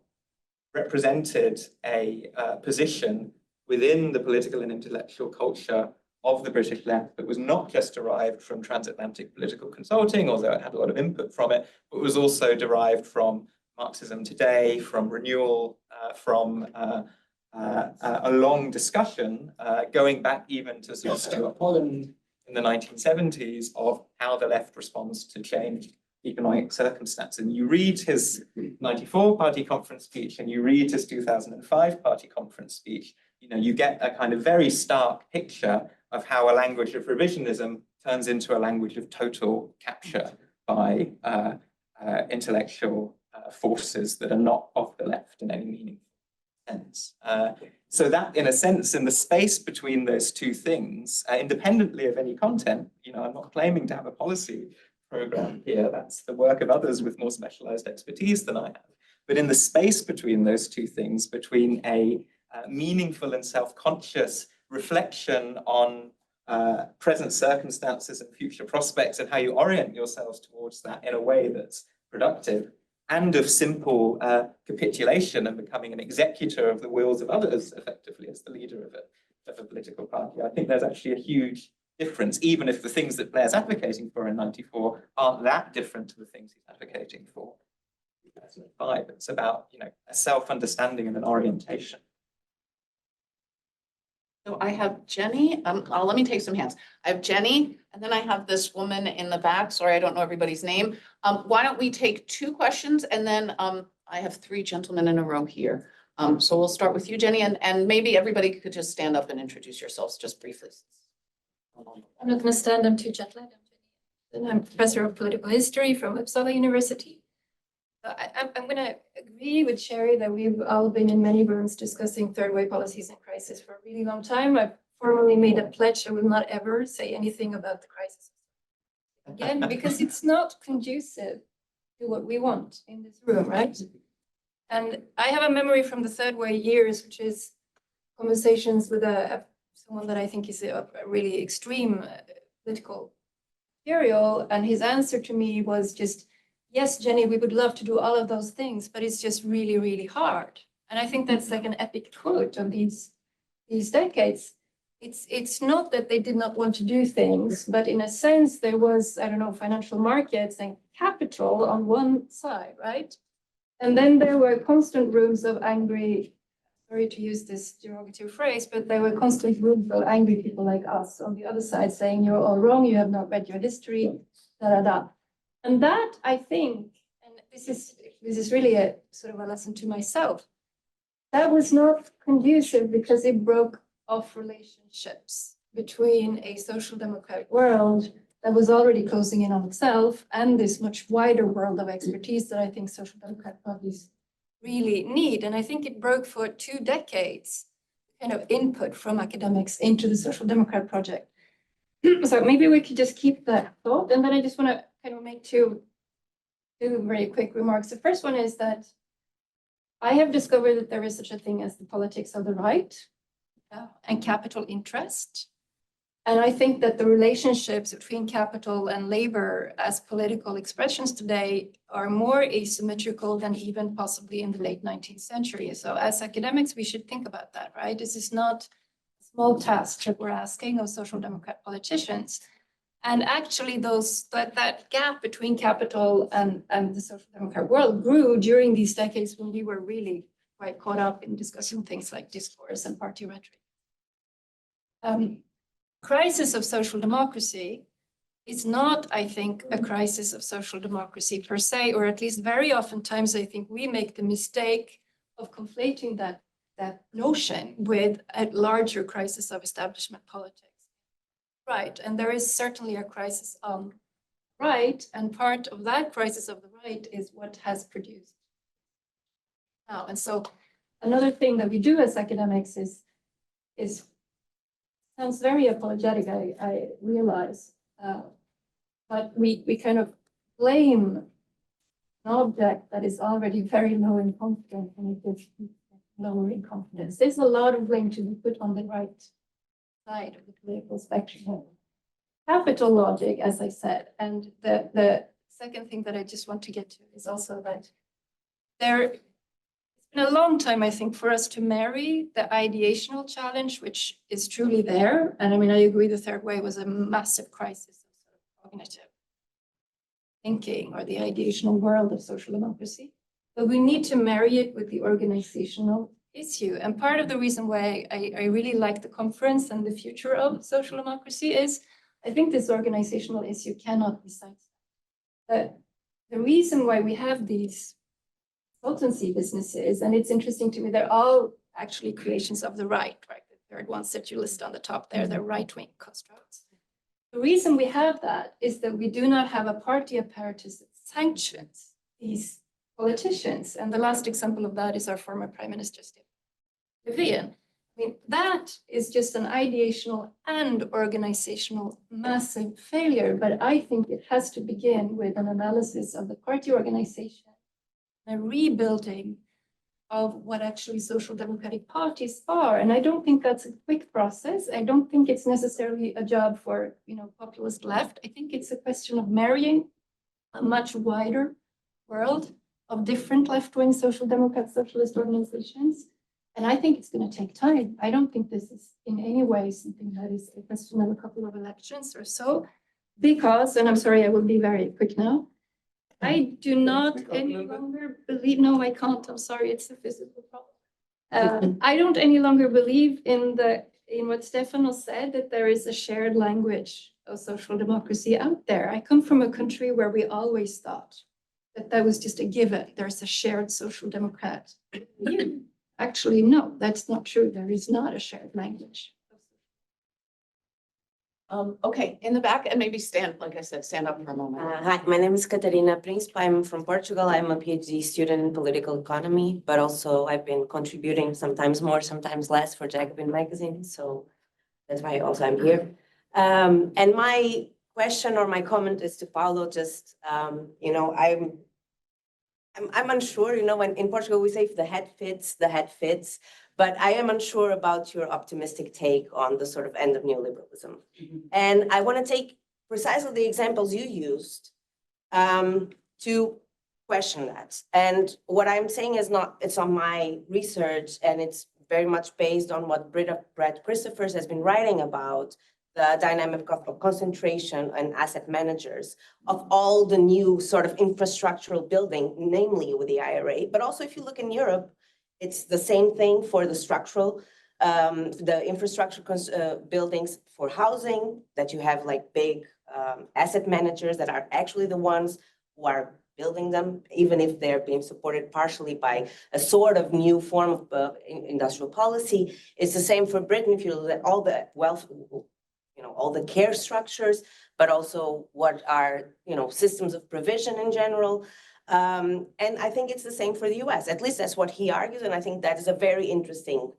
represented a position within the political and intellectual culture of the British left that was not just derived from transatlantic political consulting, although it had a lot of input from it, but was also derived from Marxism Today, from Renewal, from a long discussion going back even to sort of Stuart Holland in the 1970s of how the left responds to changed economic circumstance. And you read his 94 party conference speech and you read his 2005 party conference speech, you get a kind of very stark picture of how a language of revisionism turns into a language of total capture by intellectual forces that are not of the left in any meaningful sense. So that, in a sense, in the space between those two things, independently of any content, I'm not claiming to have a policy program here. That's the work of others with more specialized expertise than I have. But in the space between those two things, between a meaningful and self-conscious reflection on present circumstances and future prospects and how you orient yourselves towards that in a way that's productive, and of simple capitulation and becoming an executor of the wills of others, effectively, as the leader of a political party. I think there's actually a huge difference, even if the things that Blair's advocating for in 94 aren't that different to the things he's advocating for in 2005. It's about, a self-understanding and an orientation. So I have Jenny. Let me take some hands. I have Jenny, and then I have this woman in the back. Sorry, I don't know everybody's name. Why don't we take 2 questions, and then I have 3 gentlemen in a row here. So we'll start with you, Jenny, and maybe everybody could just stand up and introduce yourselves just briefly. I'm not going to stand, I'm too jet lagged. I'm professor of political history from Uppsala University. I'm going to agree with Sheri that we've all been in many rooms discussing third way policies and crisis for a really long time. I've formally made a pledge I will not ever say anything about the crisis again, because it's not conducive to what we want in this room, right? And I have a memory from the third way years, which is conversations with someone that I think is a really extreme political material, and his answer to me was just, yes, Jenny, we would love to do all of those things, but it's just really, really hard. And I think that's like an epic quote of these these decades, it's not that they did not want to do things, but in a sense, there was, I don't know, financial markets and capital on one side, right? And then there were constant rooms of angry, sorry to use this derogative phrase, but there were constant rooms of angry people like us on the other side saying, you're all wrong, you have not read your history, da da da. And that, I think, and this is really a sort of a lesson to myself, that was not conducive because it broke off relationships between a social democratic world that was already closing in on itself and this much wider world of expertise that I think social democratic parties really need. And I think it broke for 2 decades kind of input from academics into the social democrat project. So maybe we could just keep that thought. And then I just want to kind of make two very quick remarks. The first one is that I have discovered that there is such a thing as the politics of the right and capital interest. And I think that the relationships between capital and labor as political expressions today are more asymmetrical than even possibly in the late 19th century. So as academics, we should think about that, right? This is not a small task that we're asking of social democrat politicians. And actually that gap between capital and the social democrat world grew during these decades when we were really quite caught up in discussing things like discourse and party rhetoric. Crisis of social democracy is not, I think, a crisis of social democracy per se, or at least very oftentimes, I think we make the mistake of conflating that notion with a larger crisis of establishment politics. Right, and there is certainly a crisis on right, and part of that crisis of the right is what has produced now. And so another thing that we do as academics is sounds very apologetic, I realize, but we kind of blame an object that is already very low in confidence and it gets lower in confidence. There's a lot of blame to be put on the right side of the political spectrum. Capital logic, as I said, and the second thing that I just want to get to is also that it's been a long time, I think, for us to marry the ideational challenge, which is truly there. And I mean, I agree the third way was a massive crisis of sort of cognitive thinking or the ideational world of social democracy. But we need to marry it with the organizational issue. And part of the reason why I really like the conference and the future of social democracy is I think this organizational issue cannot be sidestepped. The reason why we have these consultancy businesses, and it's interesting to me, they're all actually creations of the right? The third ones that you list on the top there, they're right-wing constructs. The reason we have that is that we do not have a party apparatus that sanctions these politicians. And the last example of that is our former Prime Minister, Stefan. I mean, that is just an ideational and organizational massive failure. But I think it has to begin with an analysis of the party organization, a rebuilding of what actually social democratic parties are. And I don't think that's a quick process. I don't think it's necessarily a job for, populist left. I think it's a question of marrying a much wider world of different left-wing social democrat socialist organizations. And I think it's going to take time. I don't think this is in any way something that is a question of a couple of elections or so, because, and I'm sorry, I will be very quick now, I do not any longer believe, no, I can't, I'm sorry, it's a physical problem. I don't any longer believe in what Stefanos said, that there is a shared language of social democracy out there. I come from a country where we always thought that was just a given. There's a shared social democrat view. Actually, no, that's not true. There is not a shared language. Okay, in the back, and maybe stand, like I said, stand up for a moment. Hi, my name is Catarina Príncipe. I'm from Portugal. I'm a PhD student in political economy, but also I've been contributing sometimes more, sometimes less for Jacobin magazine. So that's why also I'm here. And my question or my comment is to Paolo, just, I'm unsure, when in Portugal we say if the head fits, the head fits, but I am unsure about your optimistic take on the sort of end of neoliberalism. And I want to take precisely the examples you used to question that. And what I'm saying is not, it's on my research and it's very much based on what Brett Christopher has been writing about, the dynamic of concentration and asset managers of all the new sort of infrastructural building, namely with the IRA. But also if you look in Europe, it's the same thing for the structural, the infrastructure buildings for housing, that you have like big asset managers that are actually the ones who are building them, even if they're being supported partially by a sort of new form of industrial policy. It's the same for Britain. If you look at all the wealth, all the care structures, but also what are, systems of provision in general. And I think it's the same for the US. At least that's what he argues. And I think that is a very interesting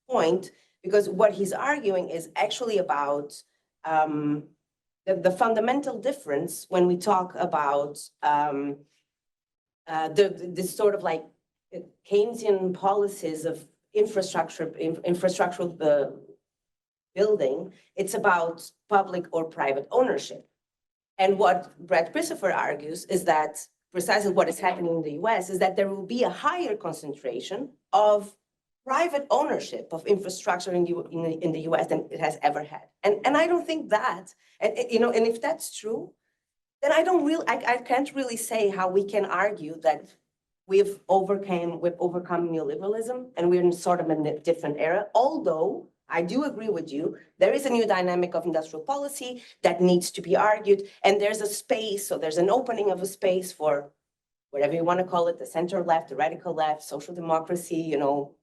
point, because what he's arguing is actually about the fundamental difference when we talk about this sort of like Keynesian policies of infrastructural building. It's about public or private ownership. And what Brett Christopher argues is that precisely what is happening in the US is that there will be a higher concentration of private ownership of infrastructure in the US than it has ever had. And I don't think that, and if that's true, then I can't really say how we can argue that we've overcome neoliberalism and we're in sort of a different era. Although I do agree with you, there is a new dynamic of industrial policy that needs to be argued, and there's a space, so there's an opening of a space for whatever you want to call it, the center left, the radical left, social democracy,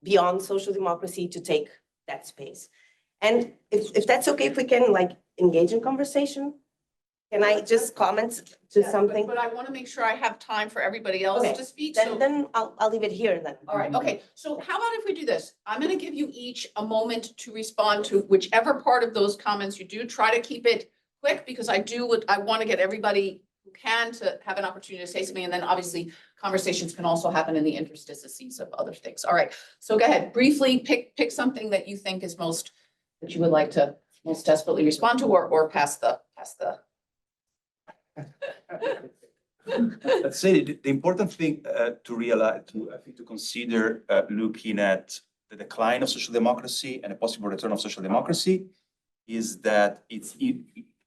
beyond social democracy, to take that space. And if that's okay, if we can engage in conversation, can I just comment to something? But I want to make sure I have time for everybody else Okay, to speak. Then I'll leave it here then. All right, okay. So how about if we do this? I'm going to give you each a moment to respond to whichever part of those comments you do. Try to keep it quick, because I want to get everybody who can to have an opportunity to say something. And then obviously conversations can also happen in the interstices of other things. All right. So go ahead, briefly pick something that you think is that you would like to most desperately respond to, or pass the. Let's say the important thing to realize, to consider looking at the decline of social democracy and a possible return of social democracy is that its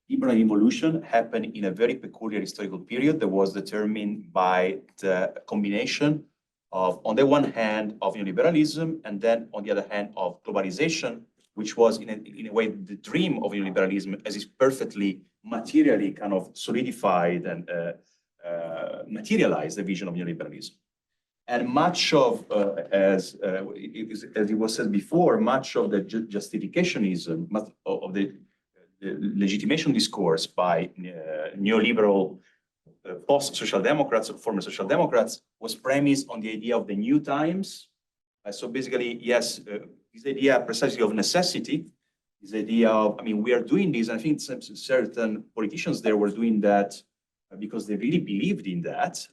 liberal evolution happened in a very peculiar historical period that was determined by the combination of, on the one hand, of neoliberalism, and then on the other hand, of globalization, which was in a way the dream of neoliberalism, as is perfectly materially kind of solidified and materialized the vision of neoliberalism. And much of, as it was said before, much of the justificationism, of the legitimation discourse by neoliberal post-social democrats or former social democrats was premised on the idea of the new times. So basically, yes, this idea precisely of necessity, this idea of, we are doing this, and I think certain politicians there were doing that because they really believed in that.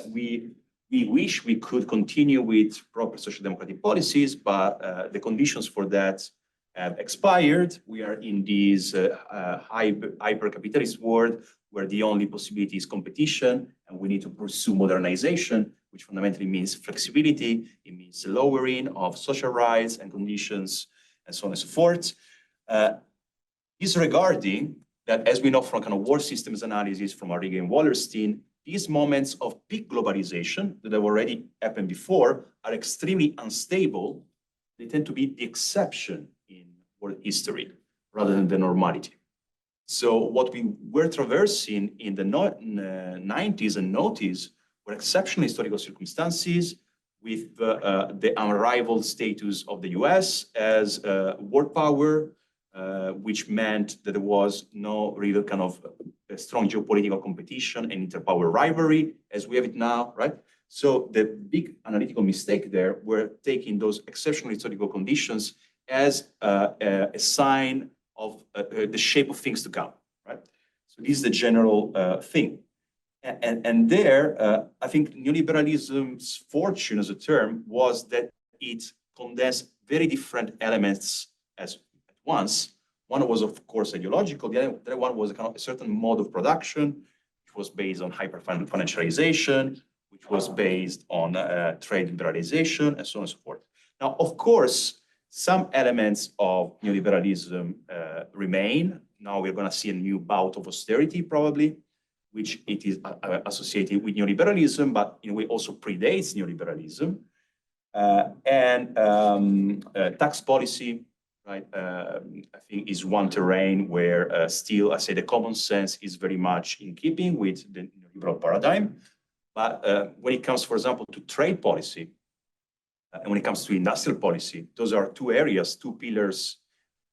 We wish we could continue with proper social democratic policies, but the conditions for that have expired. We are in this hyper-capitalist world where the only possibility is competition, and we need to pursue modernization, which fundamentally means flexibility. It means lowering of social rights and conditions, and so on and so forth. Disregarding that, as we know from kind of war systems analysis from Arrighi and Wallerstein, these moments of peak globalization that have already happened before are extremely unstable. They tend to be the exception in world history rather than the normality. So what we were traversing in the 90s and noughties were exceptional historical circumstances with the unrivaled status of the US as a world power, which meant that there was no real kind of strong geopolitical competition and interpower rivalry as we have it now, right? So the big analytical mistake there were taking those exceptional historical conditions as a sign of the shape of things to come, right? So this is the general thing. And there, I think neoliberalism's fortune as a term was that it condensed very different elements at once. One was, of course, ideological. The other one was a kind of a certain mode of production, which was based on hyper-financialization, which was based on trade liberalization, and so on and so forth. Now, of course, some elements of neoliberalism remain. Now we're going to see a new bout of austerity, probably, which it is associated with neoliberalism, but in a way also predates neoliberalism. Tax policy, right, I think is one terrain where still, I say, the common sense is very much in keeping with the neoliberal paradigm. But when it comes, for example, to trade policy, and when it comes to industrial policy, those are two areas, two pillars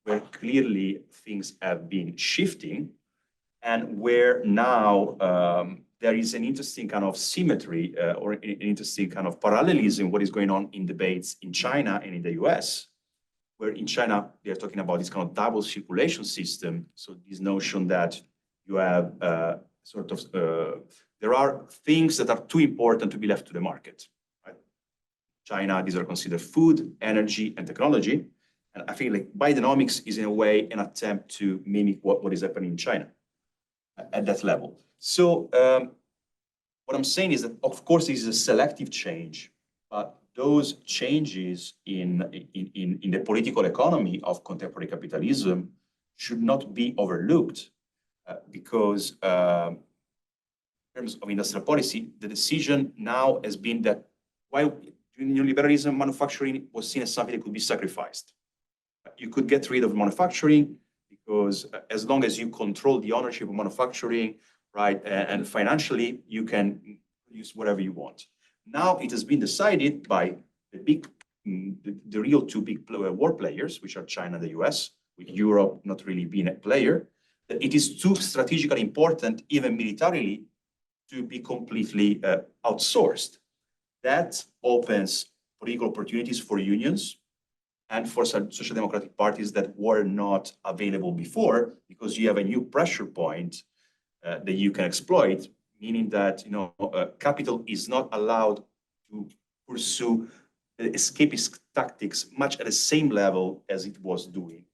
where clearly things have been shifting, and where now there is an interesting kind of symmetry or an interesting kind of parallelism, what is going on in debates in China and in the US, where in China, they're talking about this kind of double circulation system. So this notion that you have there are things that are too important to be left to the market. Right? China, these are considered food, energy, and technology. And I think like Bidenomics is in a way an attempt to mimic what is happening in China at that level. So what I'm saying is that, of course, this is a selective change, but those changes in the political economy of contemporary capitalism should not be overlooked because in terms of industrial policy, the decision now has been that while during neoliberalism, manufacturing was seen as something that could be sacrificed. You could get rid of manufacturing because as long as you control the ownership of manufacturing, right, and financially, you can use whatever you want. Now it has been decided by the real two big war players, which are China and the US, with Europe not really being a player, that it is too strategically important, even militarily, to be completely outsourced. That opens political opportunities for unions and for social democratic parties that were not available before, because you have a new pressure point that you can exploit, meaning that capital is not allowed to pursue escapist tactics much at the same level as it was doing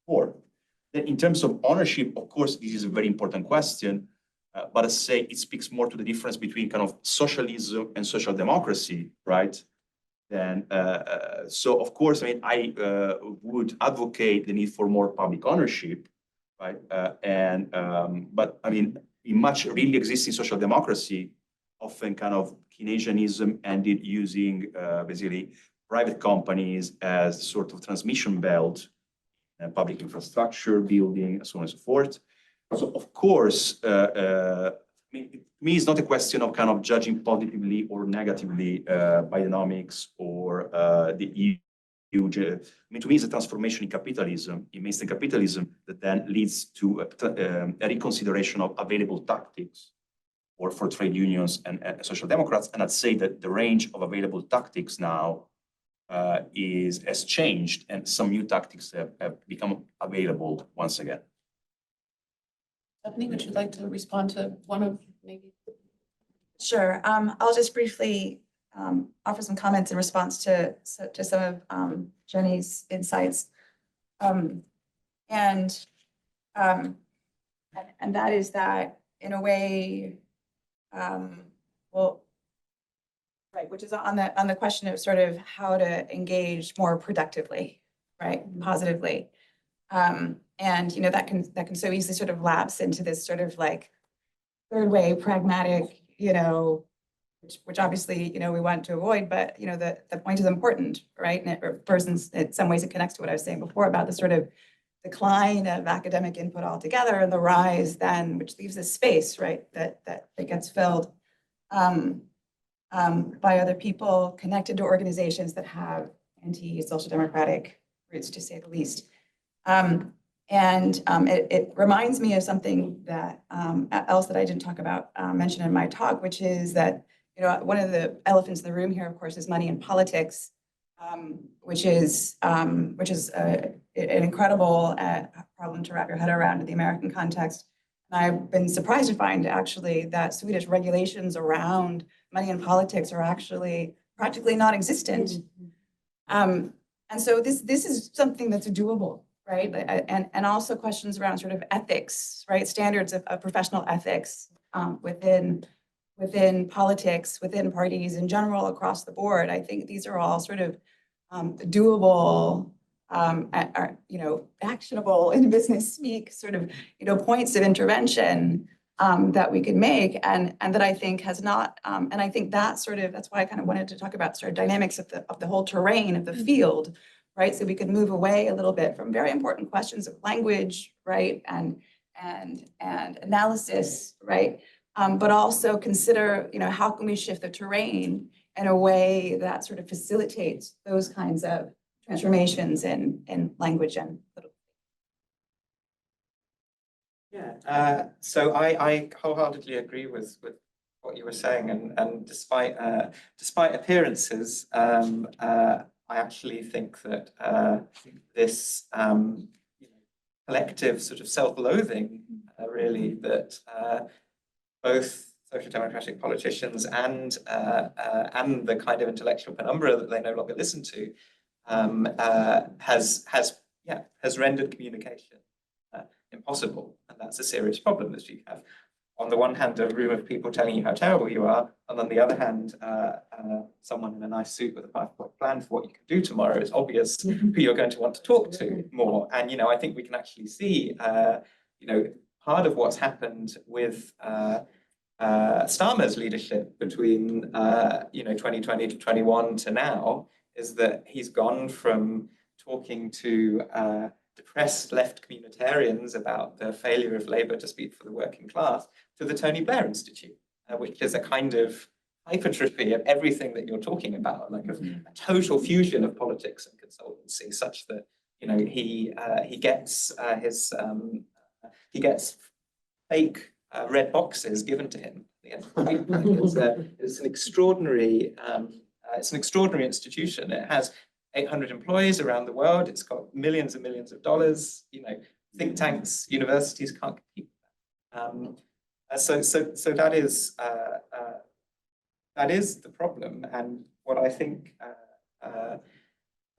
before. Then in terms of ownership, of course, this is a very important question, but I say it speaks more to the difference between kind of socialism and social democracy, right? Then, so of course, I mean, I would advocate the need for more public ownership, right? But I mean, in much really existing social democracy, often kind of Keynesianism ended using basically private companies as sort of transmission belt and public infrastructure building, and so on and so forth. So of course, I mean, to me, it's not a question of kind of judging positively or negatively Bidenomics or the EU. I mean, to me, it's a transformation in capitalism, in mainstream capitalism, that then leads to a reconsideration of available tactics or for trade unions and social democrats. And I'd say that the range of available tactics now has changed, and some new tactics have become available once again. Stephanie, would you like to respond to one of maybe? Sure. I'll just briefly offer some comments in response to some of Jenny's insights. And that is that in a way, well, right, which is on the question of sort of how to engage more productively, right, positively. And that can so easily sort of lapse into this sort of like third way pragmatic, which obviously we want to avoid, but the point is important, right? And in some ways it connects to what I was saying before about the sort of decline of academic input altogether and the rise then, which leaves a space, right, that gets filled by other people connected to organizations that have anti-social democratic roots, to say the least. It reminds me of something that else that I didn't talk about, mention in my talk, which is that one of the elephants in the room here, of course, is money in politics, which is an incredible problem to wrap your head around in the American context. And I've been surprised to find actually that Swedish regulations around money in politics are actually practically non-existent. And so this is something that's doable. Right, and also questions around sort of ethics, right? Standards of professional ethics within politics, within parties in general, across the board. I think these are all sort of doable are, actionable in business speak, sort of, points of intervention that we could make, and that I think has not, and I think that that's why I kind of wanted to talk about sort of dynamics of the whole terrain of the field, right? So we could move away a little bit from very important questions of language, right, and analysis, right, but also consider, how can we shift the terrain in a way that sort of facilitates those kinds of transformations in language and political. Yeah, so I wholeheartedly agree with what you were saying, and despite appearances, I actually think that this collective sort of self-loathing, really, that both social democratic politicians and the kind of intellectual penumbra that they no longer listen to, has rendered communication impossible, and that's a serious problem. That you have, on the one hand, a room of people telling you how terrible you are, and on the other hand, someone in a nice suit with a 5-point plan for what you can do tomorrow. It's obvious who you're going to want to talk to more. And I think we can actually see, part of what's happened with Starmer's leadership between 2020 to 21 to now is that he's gone from talking to depressed left communitarians about the failure of Labour to speak for the working class to the Tony Blair Institute, which is a kind of hypertrophy of everything that you're talking about, like a total fusion of politics and consultancy, such that he gets fake red boxes given to him. It's an extraordinary institution. It has 800 employees around the world. It's got millions and millions of dollars. Think tanks, universities can't compete. So that is the problem. And what I think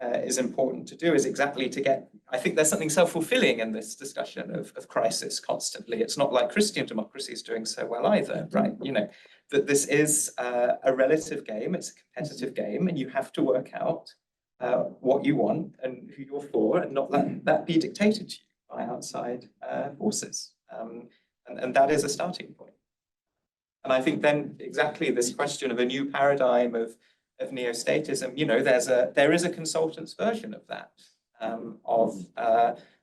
is important to do is exactly to get. I think there's something self-fulfilling in this discussion of crisis constantly. It's not like Christian democracy is doing so well either, right? That this is a relative game. It's a competitive game, and you have to work out what you want and who you're for, and not let that be dictated to you by outside forces. And that is a starting point. And I think then exactly this question of a new paradigm of neo-statism, there is a consultant's version of that, of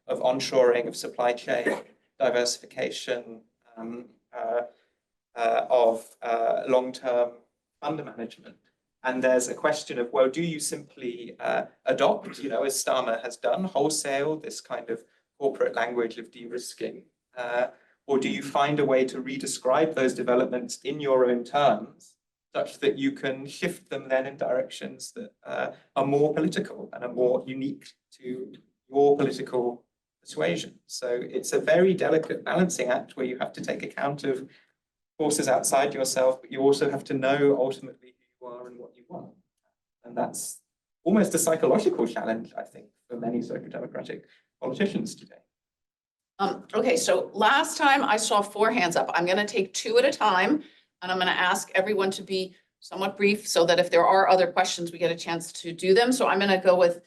onshoring, of supply chain diversification, of long-term under management. And there's a question of, well, do you simply adopt, as Starmer has done, wholesale this kind of corporate language of de-risking, or do you find a way to redescribe those developments in your own terms, such that you can shift them then in directions that are more political and are more unique to your political persuasion? So it's a very delicate balancing act where you have to take account of forces outside yourself, but you also have to know ultimately who you are and what you want. And that's almost a psychological challenge, I think, for many social democratic politicians today. Okay, so last time I saw 4 hands up. I'm going to take 2 at a time, and I'm going to ask everyone to be somewhat brief so that if there are other questions, we get a chance to do them. So I'm going to go with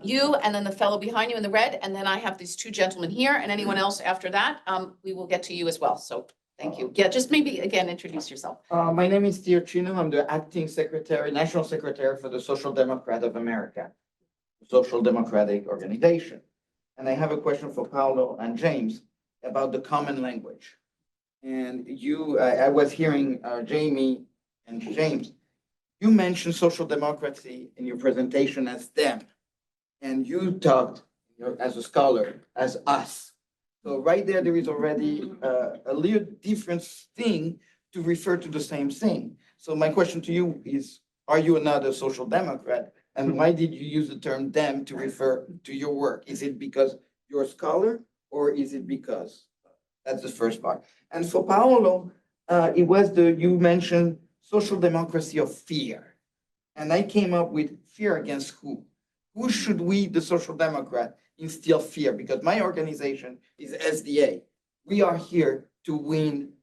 you, and then the fellow behind you in the red, and then I have these 2 gentlemen here, and anyone else after that, we will get to you as well. So thank you. Yeah, just maybe again, introduce yourself. My name is Georgina. I'm the acting secretary, national secretary for the Social Democrat of America, social democratic organization. And I have a question for Paolo and James about the common language. And I was hearing Jamie and James, you mentioned social democracy in your presentation as them, and you talked as a scholar as us. So right there is already a little different thing to refer to the same thing. So my question to you is, are you another social democrat? And why did you use the term them to refer to your work? Is it because you're a scholar, or is it because? That's the first part. And for Paolo, it was you mentioned social democracy of fear. And I came up with fear against who? Who should we, the social democrat, instill fear? Because my organization is SDA. We are here to win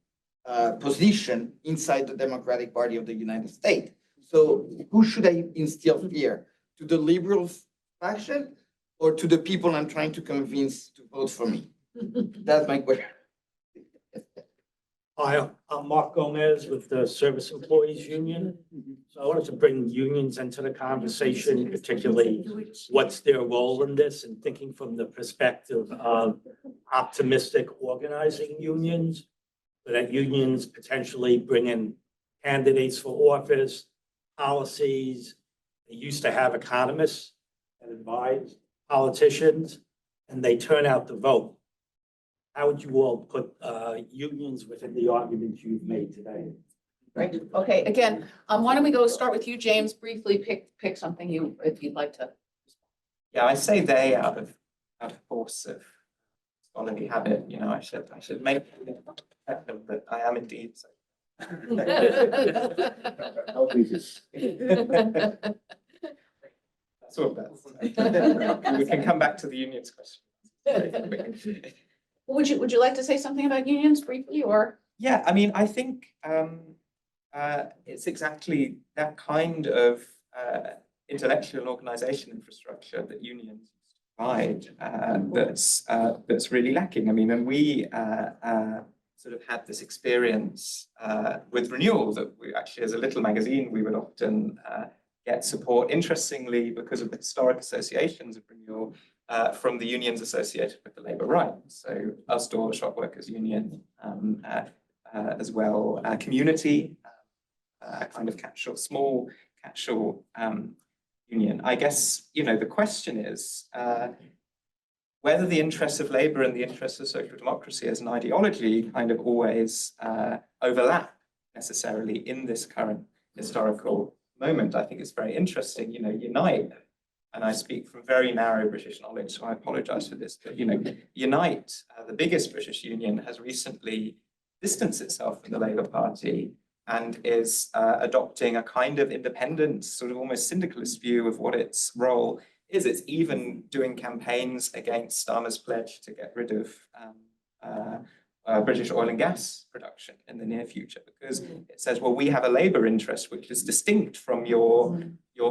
position inside the Democratic Party of the United States. So who should I instill fear? To the liberal faction or to the people I'm trying to convince to vote for me? That's my question. Hi, I'm Mark Gomez with the Service Employees Union. So I wanted to bring unions into the conversation, particularly what's their role in this, and thinking from the perspective of optimistic organizing unions, so that unions potentially bring in candidates for office, policies. They used to have economists that advise politicians, and they turn out the vote. How would you all put unions within the arguments you've made today? Great. Okay, again, why don't we start with you, James, briefly pick something if you'd like to. Yeah, I say they out of force of scholarly habit. You know, I should make them that I am indeed. So. That's all that. We can come back to the unions question. Would you like to say something about unions briefly, or? Yeah, I mean, I think it's exactly that kind of intellectual and organization infrastructure that unions provide that's really lacking. I mean, and we sort of had this experience with Renewal that we actually, as a little magazine, we would often get support, interestingly, because of the historic associations of Renewal, from the unions associated with the labour rights. So Usdaw, the Shop Workers Union, as well, Community, kind of small catch-all union. I guess, you know, the question is whether the interests of labour and the interests of social democracy as an ideology kind of always overlap necessarily in this current historical moment. I think it's very interesting, you know, Unite, and I speak from very narrow British knowledge, so I apologize for this, but, you know, Unite, the biggest British union, has recently distanced itself from the Labour Party and is adopting a kind of independent, sort of almost syndicalist view of what its role is. It's even doing campaigns against Starmer's pledge to get rid of British oil and gas production in the near future, because it says, well, we have a labour interest which is distinct from your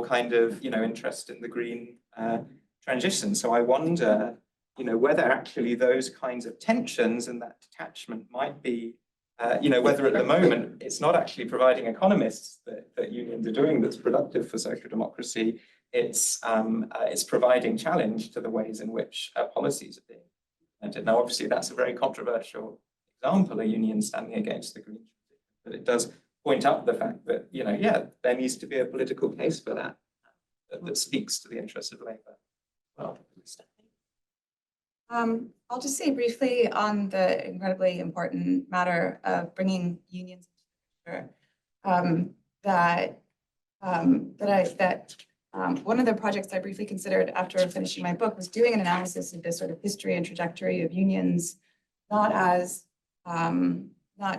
kind of, you know, interest in the green transition. So I wonder, you know, whether actually those kinds of tensions and that detachment might be, you know, whether at the moment it's not actually providing economists that unions are doing that's productive for social democracy. It's providing challenge to the ways in which policies are being implemented. Now, obviously, that's a very controversial example, a union standing against the green transition, but it does point up the fact that, you know, yeah, there needs to be a political case for that that speaks to the interests of labour. Well, I'll just say briefly on the incredibly important matter of bringing unions into the picture, one of the projects I briefly considered after finishing my book was doing an analysis of this sort of history and trajectory of unions, not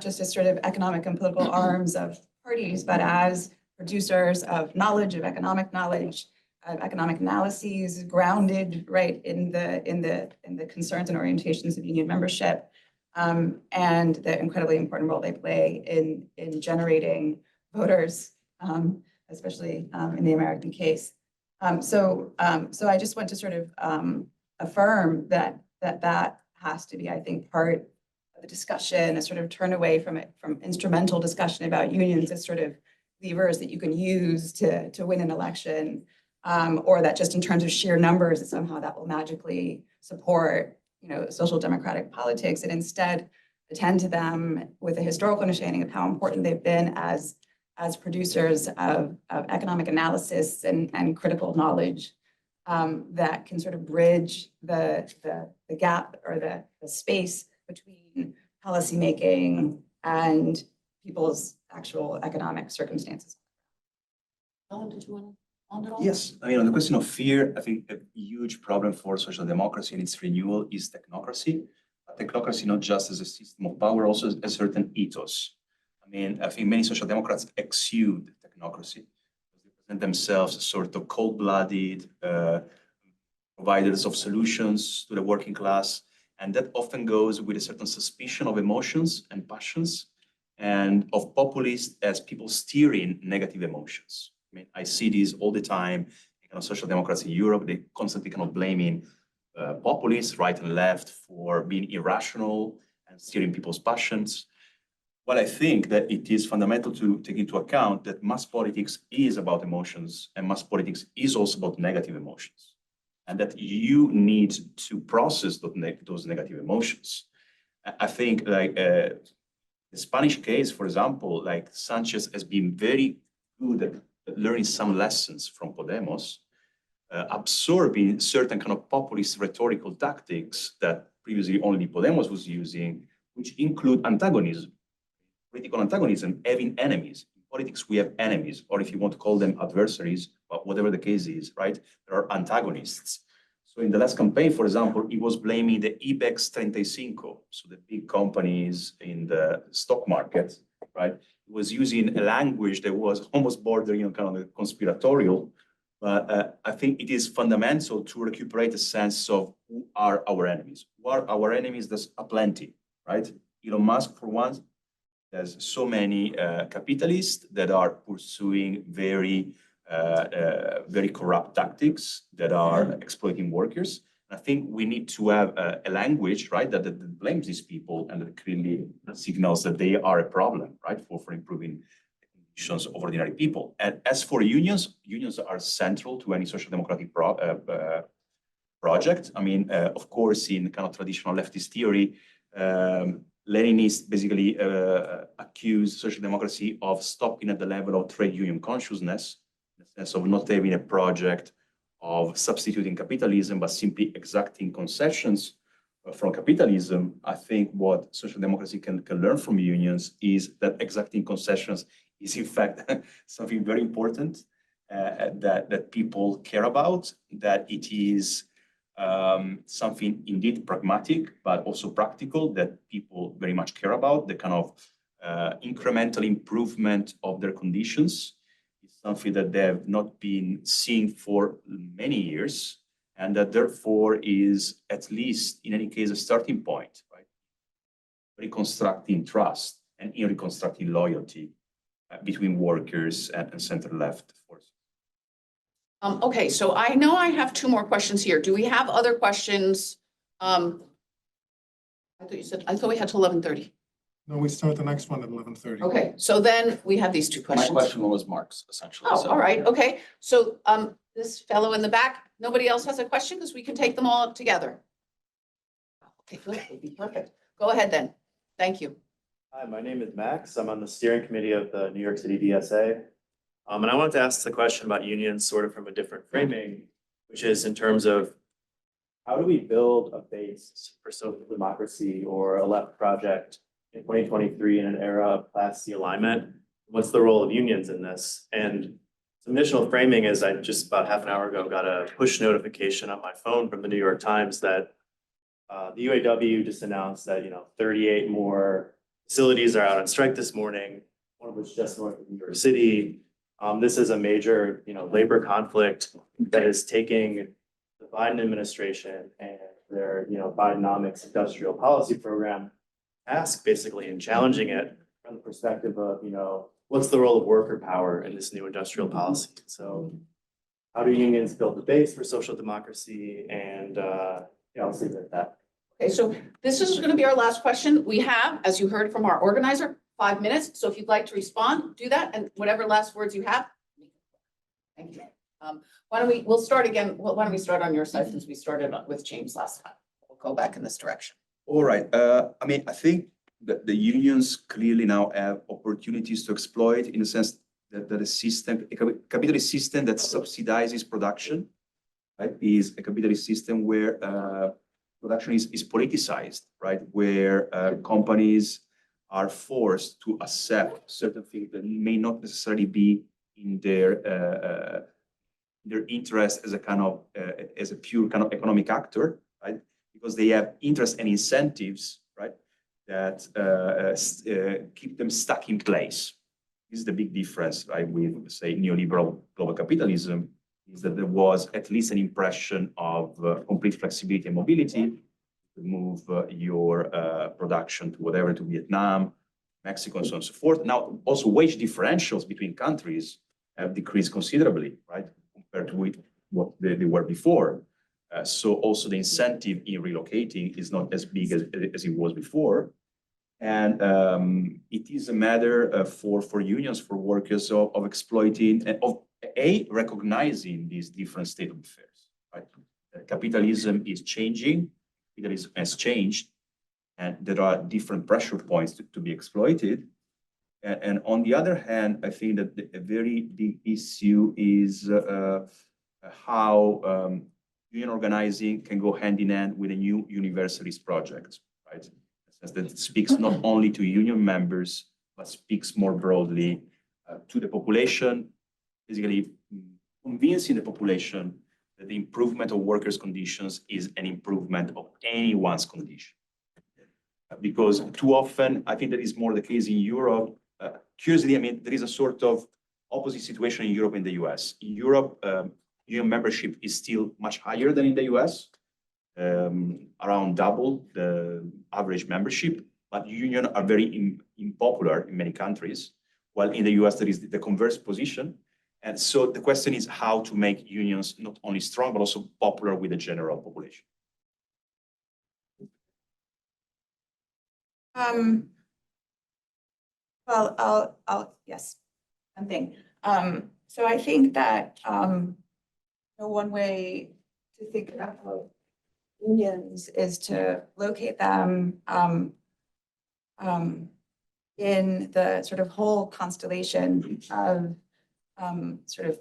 just as sort of economic and political arms of parties, but as producers of knowledge, of economic knowledge, of economic analyses, grounded right in the concerns and orientations of union membership, and the incredibly important role they play in generating voters, especially in the American case. So I just want to sort of affirm that has to be, I think, part of the discussion, a sort of turn away from instrumental discussion about unions as sort of levers that you can use to win an election, or that just in terms of sheer numbers, that somehow that will magically support, you know, social democratic politics, and instead attend to them with a historical understanding of how important they've been as producers of economic analysis and critical knowledge that can sort of bridge the gap or the space between policymaking and people's actual economic circumstances. Did you want to on it all? Yes, I mean, on the question of fear, I think a huge problem for social democracy and its renewal is technocracy. But technocracy not just as a system of power, also as a certain ethos. I mean, I think many social democrats exude technocracy. They present themselves as sort of cold-blooded providers of solutions to the working class. And that often goes with a certain suspicion of emotions and passions, and of populists as people steering negative emotions. I mean, I see these all the time in social democrats in Europe, they constantly kind of blaming populists, right and left, for being irrational and steering people's passions. Well, I think that it is fundamental to take into account that mass politics is about emotions, and mass politics is also about negative emotions, and that you need to process those negative emotions. I think, like the Spanish case, for example, like Sanchez has been very good at learning some lessons from Podemos, absorbing certain kind of populist rhetorical tactics that previously only Podemos was using, which include antagonism, political antagonism, having enemies. In politics, we have enemies, or if you want to call them adversaries, but whatever the case is, right? There are antagonists. So in the last campaign, for example, he was blaming the IBEX 35, so the big companies in the stock market, right? He was using a language that was almost bordering on kind of conspiratorial. But I think it is fundamental to recuperate a sense of who are our enemies. Who are our enemies? There's aplenty, right? Elon Musk, for one, there's so many capitalists that are pursuing very corrupt tactics that are exploiting workers. And I think we need to have a language, right, that blames these people and that clearly signals that they are a problem, right, for improving conditions of ordinary people. And as for unions, unions are central to any social democratic project. I mean, of course, in kind of traditional leftist theory, Leninists basically accuse social democracy of stopping at the level of trade union consciousness, in the sense of not having a project of substituting capitalism, but simply exacting concessions from capitalism. I think what social democracy can learn from unions is that exacting concessions is in fact something very important that people care about, that it is something indeed pragmatic, but also practical, that people very much care about. The kind of incremental improvement of their conditions is something that they have not been seeing for many years, and that therefore is, at least in any case, a starting point, right? Reconstructing trust and reconstructing loyalty between workers and center-left forces. Okay, so I know I have two more questions here. Do we have other questions? I thought we had till 11:30. No, we start the next one at 11:30. Okay, so then we have these two My questions. question was Mark's, essentially. Oh, all right, okay. So this fellow in the back, nobody else has a question because we can take them all together. Okay, good, would be perfect. Go ahead then. Thank you. Hi, my name is Max. I'm on the steering committee of the New York City DSA. And I wanted to ask the question about unions sort of from a different framing, which is in terms of how do we build a base for social democracy or a left project in 2023 in an era of Class C alignment? What's the role of unions in this? And the initial framing is I just about half an hour ago got a push notification on my phone from the New York Times that the UAW just announced that 38 more facilities are out on strike this morning, one of which just north of New York City. This is a major, labor conflict that is taking the Biden administration and their, Bidenomics industrial policy program task basically and challenging it from the perspective of, what's the role of worker power in this new industrial policy? So how do unions build the base for social democracy? And I'll leave it at that. Okay, so this is going to be our last question. We have, as you heard from our organizer, 5 minutes. So if you'd like to respond, do that. And whatever last words you have. Thank you. We'll start again. Why don't we start on your side since we started with James last time? We'll go back in this direction. All right. I think that the unions clearly now have opportunities to exploit, in the sense that a capitalist system that subsidizes production, right, is a capitalist system where production is politicized, right, where companies are forced to accept certain things that may not necessarily be in their interest as a pure kind of economic actor, right? Because they have interests and incentives, right, that keep them stuck in place. This is the big difference, right, with, say, neoliberal global capitalism, is that there was at least an impression of complete flexibility and mobility to move your production to Vietnam, Mexico, and so on and so forth. Now, also wage differentials between countries have decreased considerably, right, compared to what they were before. So also the incentive in relocating is not as big as it was before. And it is a matter for unions, for workers of exploiting, of recognizing these different state of affairs. Right? Capitalism is changing, capitalism has changed, and there are different pressure points to be exploited. And on the other hand, I think that a very big issue is how union organizing can go hand in hand with a new universalist project, right? That speaks not only to union members, but speaks more broadly to the population, basically convincing the population that the improvement of workers' conditions is an improvement of anyone's condition. Because too often, I think that is more the case in Europe. Curiously, I mean, there is a sort of opposite situation in Europe and the US. In Europe, union membership is still much higher than in the US, around double the average membership, but unions are very unpopular in many countries, while in the US there is the converse position. And so the question is how to make unions not only strong, but also popular with the general population. Well, yes, one thing. So I think that one way to think about unions is to locate them in the sort of whole constellation of sort of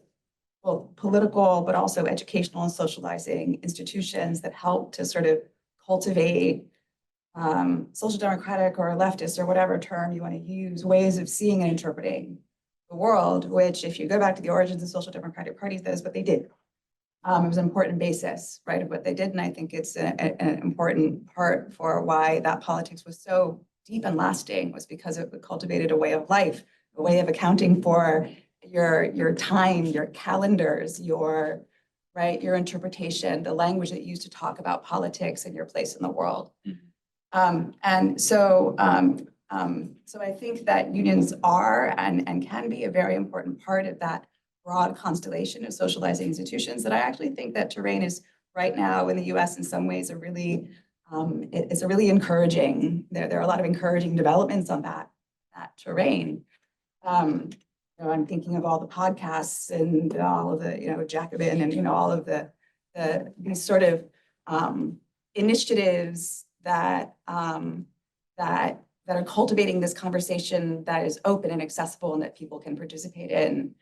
both political, but also educational and socializing institutions that help to sort of cultivate social democratic or leftist or whatever term you want to use, ways of seeing and interpreting the world, which if you go back to the origins of social democratic parties, that is what they did. It was an important basis, right, of what they did. And I think it's an important part for why that politics was so deep and lasting, was because it cultivated a way of life, a way of accounting for your time, your calendars, your interpretation, the language that you use to talk about politics and your place in the world. So I think that unions are and can be a very important part of that broad constellation of socializing institutions that I actually think that terrain is right now in the US in some ways it's a really encouraging, there are a lot of encouraging developments on that terrain. I'm thinking of all the podcasts and all of the, Jacobin and, all of these sort of initiatives that are cultivating this conversation that is open and accessible and that people can participate in,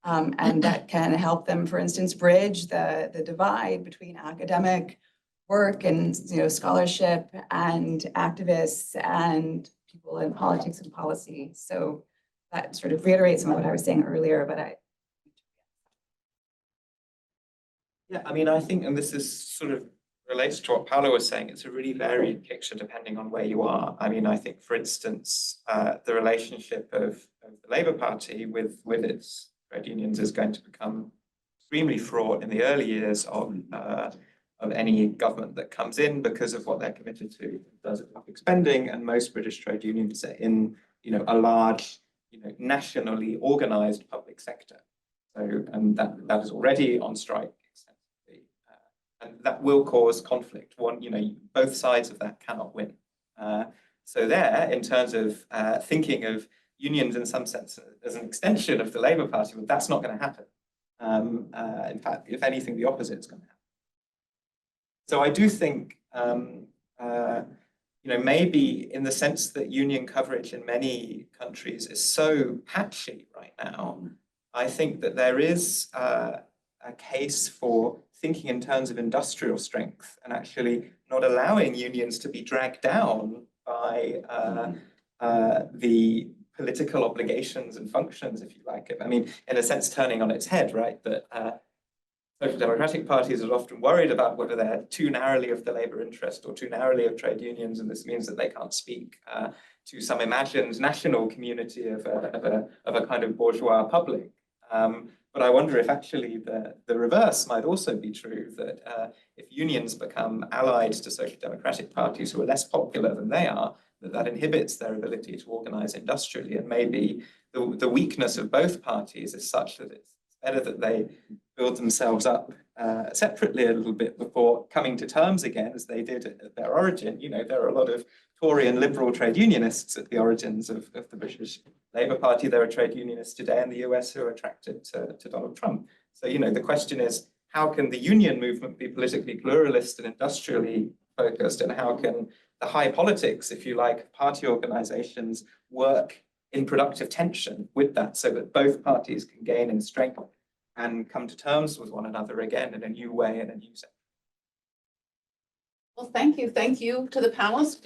and that can help them, for instance, bridge the divide between academic work and scholarship and activists and people in politics and policy. So that sort of reiterates some of what I was saying earlier, but Yeah, I mean, I think, and this is sort of relates to what Paolo was saying, it's a really varied picture depending on where you are. I mean, I think, for instance, the relationship of the Labour Party with its trade unions is going to become extremely fraught in the early years of any government that comes in because of what they're committed to does public spending, and most British trade unions are in a large nationally organized public sector. So and that is already on strike extensively, and that will cause conflict. Both sides of that cannot win. So there, in terms of thinking of unions in some sense as an extension of the Labour Party, well, that's not going to happen. In fact, if anything, the opposite is going to happen. So I do think, maybe in the sense that union coverage in many countries is so patchy right now, I think that there is a case for thinking in terms of industrial strength and actually not allowing unions to be dragged down by the political obligations and functions, if you like it. I mean, in a sense, turning on its head, right? That social democratic parties are often worried about whether they're too narrowly of the labour interest or too narrowly of trade unions, and this means that they can't speak to some imagined national community of a kind of bourgeois public. But I wonder if actually the reverse might also be true, that if unions become allied to social democratic parties who are less popular than they are, that inhibits their ability to organise industrially, and maybe the weakness of both parties is such that it's better that they build themselves up separately a little bit before coming to terms again, as they did at their origin. You know, there are a lot of Tory and liberal trade unionists at the origins of the British Labour Party. There are trade unionists today in the US who are attracted to Donald Trump. So, you know, the question is, how can the union movement be politically pluralist and industrially focused? And how can the high politics, if you like, party organizations work in productive tension with that so that both parties can gain in strength and come to terms with one another again in a new way and a new sense? Well, thank you. Thank you to the panelists.